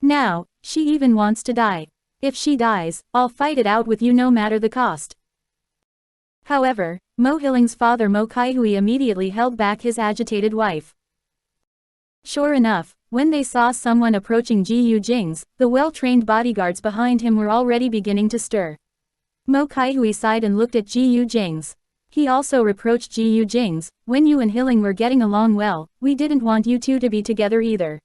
A: Now, she even wants to die. If she dies, I'll fight it out with you no matter the cost. However, Mo Hilling's father Mo Kaihui immediately held back his agitated wife. Sure enough, when they saw someone approaching Gu Jingze, the well-trained bodyguards behind him were already beginning to stir. Mo Kaihui sighed and looked at Gu Jingze. He also reproached Gu Jingze, when you and Hilling were getting along well, we didn't want you two to be together either.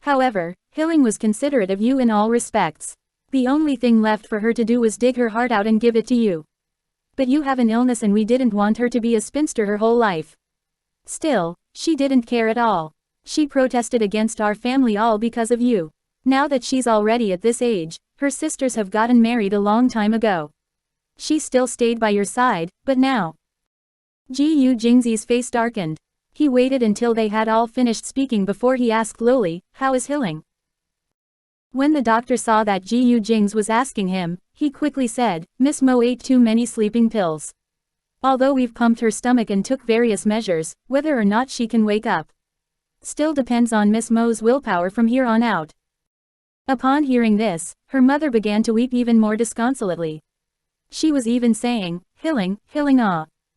A: However, Hilling was considerate of you in all respects. The only thing left for her to do was dig her heart out and give it to you. But you have an illness and we didn't want her to be a spinster her whole life. Still, she didn't care at all. She protested against our family all because of you. Now that she's already at this age, her sisters have gotten married a long time ago. She still stayed by your side, but now. Gu Jingze's face darkened. He waited until they had all finished speaking before he asked lowly, how is Hilling? When the doctor saw that Gu Jingze was asking him, he quickly said, Miss Mo ate too many sleeping pills. Although we've pumped her stomach and took various measures, whether or not she can wake up still depends on Miss Mo's willpower from here on out. Upon hearing this, her mother began to weep even more disconsolately. She was even saying, Hilling,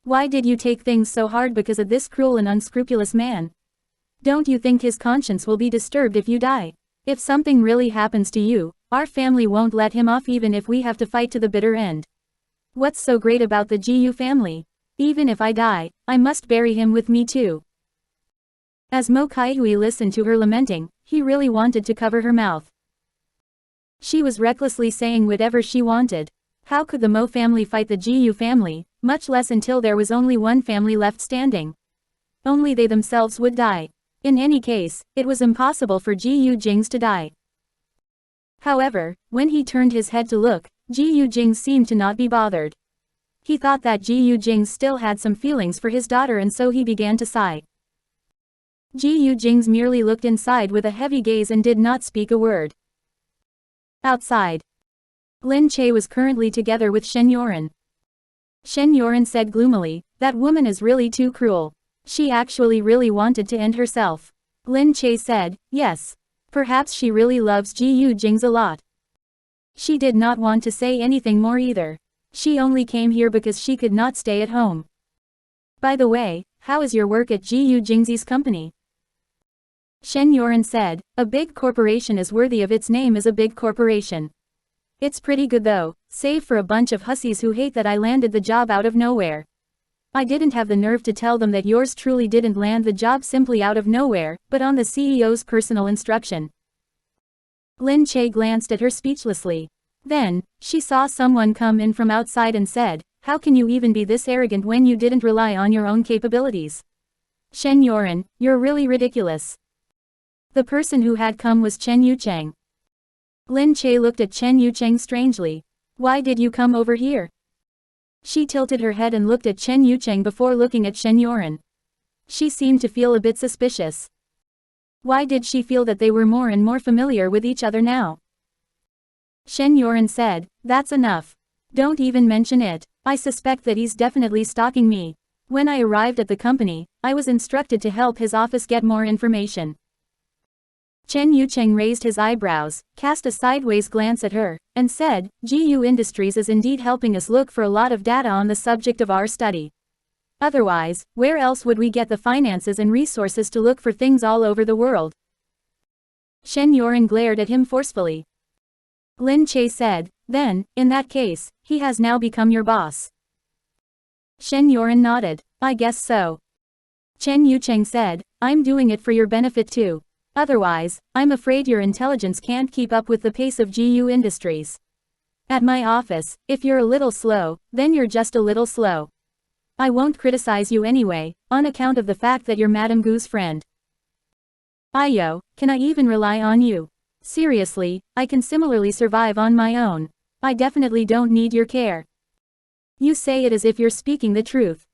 A: why did you take things so hard because of this cruel and unscrupulous man? Don't you think his conscience will be disturbed if you die? If something really happens to you, our family won't let him off even if we have to fight to the bitter end. What's so great about the Gu family? Even if I die, I must bury him with me too. As Mo Kaihui listened to her lamenting, he really wanted to cover her mouth. She was recklessly saying whatever she wanted. How could the Mo family fight the Gu family, much less until there was only one family left standing? Only they themselves would die. In any case, it was impossible for Gu Jingze to die. However, when he turned his head to look, Gu Jingze seemed to not be bothered. He thought that Gu Jingze still had some feelings for his daughter and so he began to sigh. Gu Jingze merely looked inside with a heavy gaze and did not speak a word. Outside. Lin Che was currently together with Shen Yoren. Shen Yoren said gloomily, that woman is really too cruel. She actually really wanted to end herself. Lin Che said, yes. Perhaps she really loves Gu Jingze a lot. She did not want to say anything more either. She only came here because she could not stay at home. By the way, how is your work at Gu Jingze's company? Shen Yoren said, a big corporation is worthy of its name as a big corporation. It's pretty good though, save for a bunch of hussies who hate that I landed the job out of nowhere. I didn't have the nerve to tell them that yours truly didn't land the job simply out of nowhere, but on the CEO's personal instruction. Lin Che glanced at her speechlessly. Then, she saw someone come in from outside and said, how can you even be this arrogant when you didn't rely on your own capabilities? Shen Yoren, you're really ridiculous. The person who had come was Chen Yucheng. Lin Che looked at Chen Yucheng strangely. Why did you come over here? She tilted her head and looked at Chen Yucheng before looking at Shen Yoren. She seemed to feel a bit suspicious. Why did she feel that they were more and more familiar with each other now? Shen Yuan said, "That's enough. Don't even mention it. I suspect that he's definitely stalking me. When I arrived at the company, I was instructed to help his office get more information." Chen Yucheng raised his eyebrows, cast a sideways glance at her, and said, "GU Industries is indeed helping us look for a lot of data on the subject of our study. Otherwise, where else would we get the finances and resources to look for things all over the world?" Shen Yuan glared at him forcefully. Lin Che said, "Then, in that case, he has now become your boss." Shen Yuan nodded, "I guess so." Chen Yucheng said, "I'm doing it for your benefit too. Otherwise, I'm afraid your intelligence can't keep up with the pace of GU Industries. At my office, if you're a little slow, then you're just a little slow. I won't criticize you anyway, on account of the fact that you're Madame Gu's friend. Ayo, can I even rely on you? Seriously, I can similarly survive on my own. I definitely don't need your care." "You say it as if you're speaking the truth."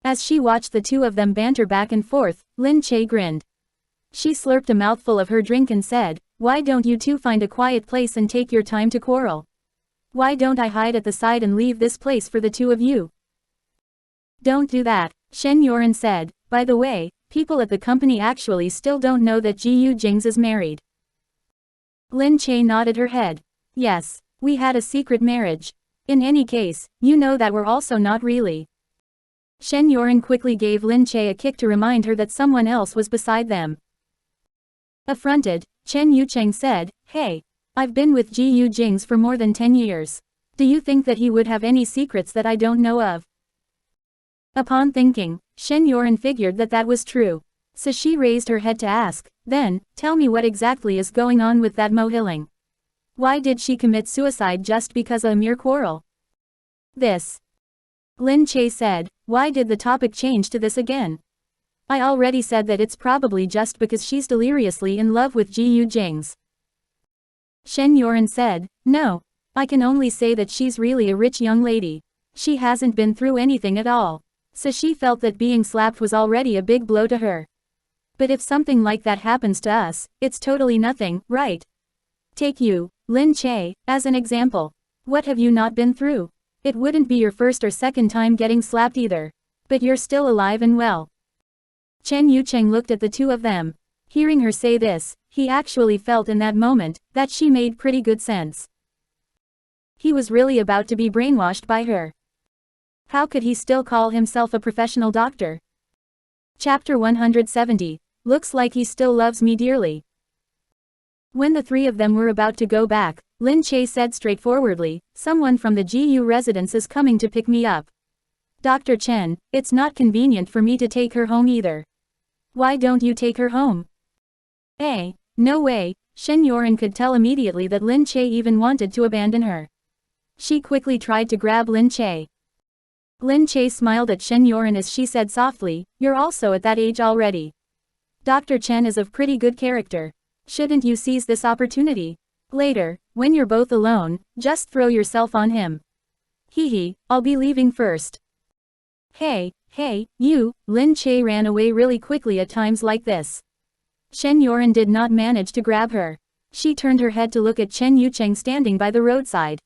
A: As she watched the two of them banter back and forth, Lin Che grinned. She slurped a mouthful of her drink and said, "Why don't you two find a quiet place and take your time to quarrel? Why don't I hide at the side and leave this place for the two of you?" "Don't do that," Shen Yuan said. "By the way, people at the company actually still don't know that Gu Jingze is married." Lin Che nodded her head. "Yes, we had a secret marriage. In any case, you know that we're also not really." Shen Yuan quickly gave Lin Che a kick to remind her that someone else was beside them. Affronted, Chen Yucheng said, "Hey, I've been with Gu Jingze for more than 10 years. Do you think that he would have any secrets that I don't know of?" Upon thinking, Shen Yuan figured that that was true. So she raised her head to ask, "Then, tell me what exactly is going on with that Mo Hilling. Why did she commit suicide just because of a mere quarrel?" "This." Lin Che said, "Why did the topic change to this again? I already said that it's probably just because she's deliriously in love with Gu Jingze." Shen Yuan said, "No. I can only say that she's really a rich young lady. She hasn't been through anything at all. So she felt that being slapped was already a big blow to her. But if something like that happens to us, it's totally nothing, right? Take you, Lin Che, as an example. What have you not been through? It wouldn't be your first or second time getting slapped either. But you're still alive and well." Chen Yucheng looked at the two of them. Hearing her say this, he actually felt in that moment that she made pretty good sense. He was really about to be brainwashed by her. How could he still call himself a professional doctor? Chapter 170. Looks like he still loves me dearly. When the three of them were about to go back, Lin Che said straightforwardly, "Someone from the GU residence is coming to pick me up. Dr. Chen, it's not convenient for me to take her home either. Why don't you take her home?" No way." Shen Yuan could tell immediately that Lin Che even wanted to abandon her. She quickly tried to grab Lin Che. Lin Che smiled at Shen Yuan as she said softly, "You're also at that age already. Dr. Chen is of pretty good character. Shouldn't you seize this opportunity? Later, when you're both alone, just throw yourself on him." "Hee, I'll be leaving first." Hey, you," Lin Che ran away really quickly at times like this. Shen Yuan did not manage to grab her. She turned her head to look at Chen Yucheng standing by the roadside.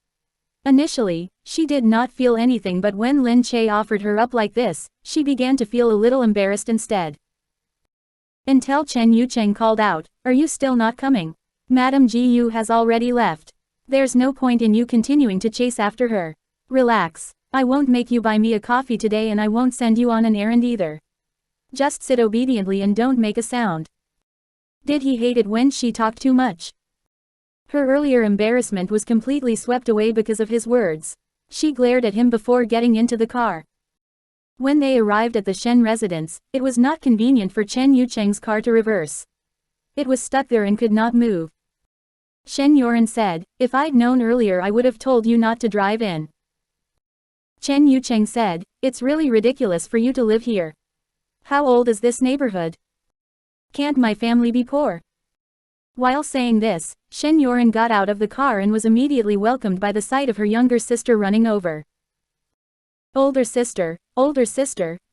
A: Initially, she did not feel anything, but when Lin Che offered her up like this, she began to feel a little embarrassed instead. Until Chen Yucheng called out, "Are you still not coming? Madame Gu has already left. There's no point in you continuing to chase after her. Relax. I won't make you buy me a coffee today and I won't send you on an errand either. Just sit obediently and don't make a sound." Did he hate it when she talked too much? Her earlier embarrassment was completely swept away because of his words. She glared at him before getting into the car. When they arrived at the Shen residence, it was not convenient for Chen Yucheng's car to reverse. It was stuck there and could not move. Shen Yuan said, "If I'd known earlier I would have told you not to drive in." Chen Yucheng said, "It's really ridiculous for you to live here. How old is this neighborhood? Can't my family be poor?" While saying this, Shen Yuan got out of the car and was immediately welcomed by the sight of her younger sister running over. Older sister,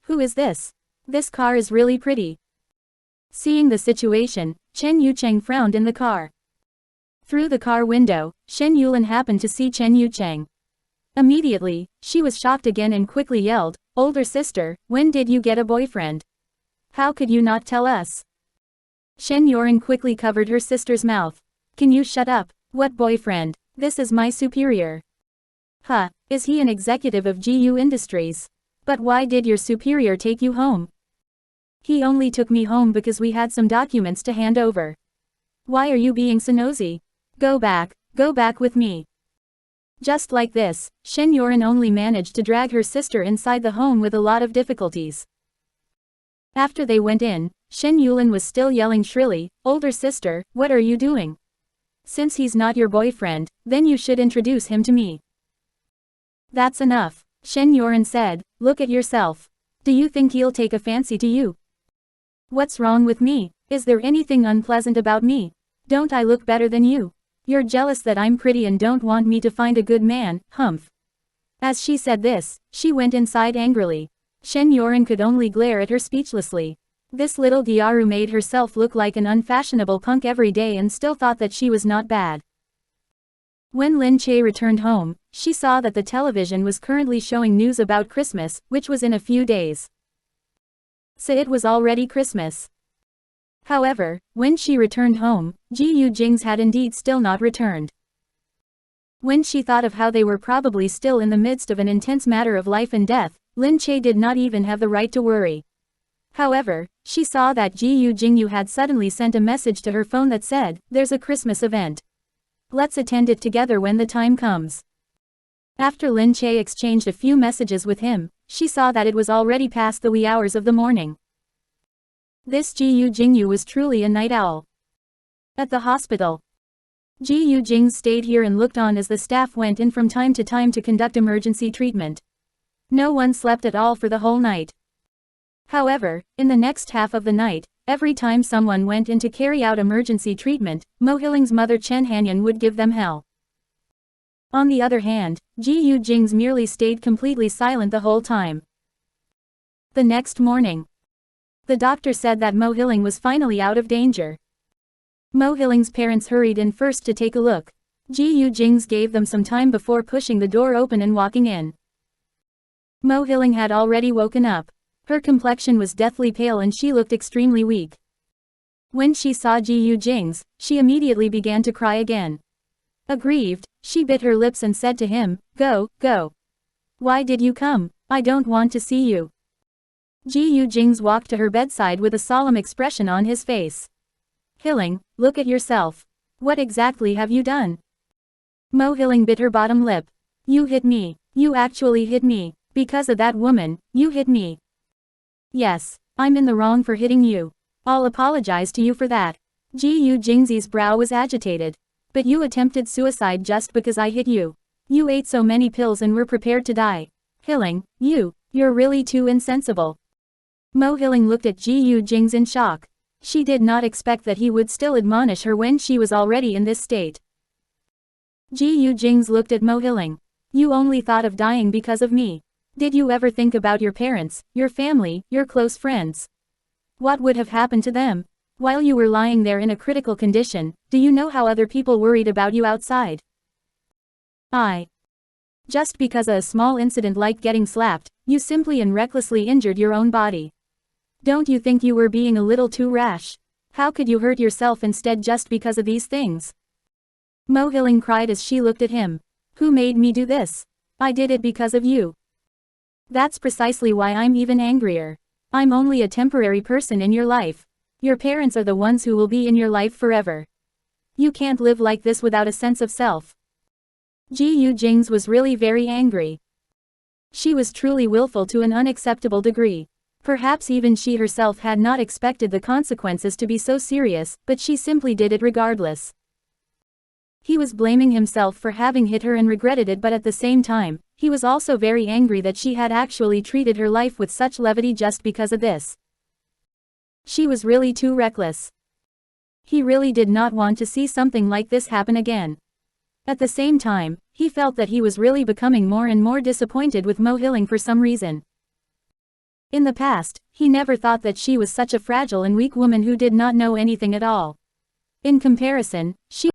A: who is this? This car is really pretty." Seeing the situation, Chen Yucheng frowned in the car. Through the car window, Shen Yulin happened to see Chen Yucheng. Immediately, she was shocked again and quickly yelled, "Older sister, when did you get a boyfriend? How could you not tell us?" Shen Yurin quickly covered her sister's mouth. "Can you shut up? What boyfriend? This is my superior." "Huh, is he an executive of GU Industries? But why did your superior take you home?" "He only took me home because we had some documents to hand over." "Why are you being so nosy? Go back with me." Just like this, Shen Yurin only managed to drag her sister inside the home with a lot of difficulties. After they went in, Shen Yulin was still yelling shrilly, "Older sister, what are you doing? Since he's not your boyfriend, then you should introduce him to me." "That's enough," Shen Yurin said, "look at yourself. Do you think he'll take a fancy to you? What's wrong with me? Is there anything unpleasant about me? Don't I look better than you? You're jealous that I'm pretty and don't want me to find a good man, humph." As she said this, she went inside angrily. Shen Yurin could only glare at her speechlessly. This little Gyaru made herself look like an unfashionable punk every day and still thought that she was not bad. When Lin Che returned home, she saw that the television was currently showing news about Christmas, which was in a few days. So it was already Christmas. However, when she returned home, Gu Jingze had indeed still not returned. When she thought of how they were probably still in the midst of an intense matter of life and death, Lin Che did not even have the right to worry. However, she saw that Gu Jingyu had suddenly sent a message to her phone that said, "There's a Christmas event. Let's attend it together when the time comes." After Lin Che exchanged a few messages with him, she saw that it was already past the wee hours of the morning. This Gu Jingyu was truly a night owl. At the hospital, Gu Jingze stayed here and looked on as the staff went in from time to time to conduct emergency treatment. No one slept at all for the whole night. However, in the next half of the night, every time someone went in to carry out emergency treatment, Mo Hilling's mother Chen Hanyan would give them hell. On the other hand, Gu Jingze merely stayed completely silent the whole time. The next morning, the doctor said that Mo Hilling was finally out of danger. Mo Hilling's parents hurried in first to take a look. Gu Jingze gave them some time before pushing the door open and walking in. Mo Hilling had already woken up. Her complexion was deathly pale and she looked extremely weak. When she saw Gu Jingze, she immediately began to cry again. Aggrieved, she bit her lips and said to him, "Go. Why did you come? I don't want to see you." Gu Jingze walked to her bedside with a solemn expression on his face. "Hilling, look at yourself. What exactly have you done?" Mo Hilling bit her bottom lip. "You hit me. You actually hit me. Because of that woman, you hit me." "Yes, I'm in the wrong for hitting you. I'll apologize to you for that." Gu Jingze's brow was agitated. "But you attempted suicide just because I hit you. You ate so many pills and were prepared to die. Hilling, you're really too insensible." Mo Hilling looked at Gu Jingze in shock. She did not expect that he would still admonish her when she was already in this state. Gu Jingze looked at Mo Hilling. "You only thought of dying because of me. Did you ever think about your parents, your family, your close friends? What would have happened to them? While you were lying there in a critical condition, do you know how other people worried about you outside? Just because of a small incident like getting slapped, you simply and recklessly injured your own body. Don't you think you were being a little too rash? How could you hurt yourself instead just because of these things?" Mo Hilling cried as she looked at him. "Who made me do this? I did it because of you. That's precisely why I'm even angrier. I'm only a temporary person in your life. Your parents are the ones who will be in your life forever. You can't live like this without a sense of self." Gu Jingze was really very angry. She was truly willful to an unacceptable degree. Perhaps even she herself had not expected the consequences to be so serious, but she simply did it regardless. He was blaming himself for having hit her and regretted it, but at the same time, he was also very angry that she had actually treated her life with such levity just because of this. She was really too reckless. He really did not want to see something like this happen again. At the same time, he felt that he was really becoming more and more disappointed with Mo Hilling for some reason. In the past, he never thought that she was such a fragile and weak woman who did not know anything at all. In comparison, she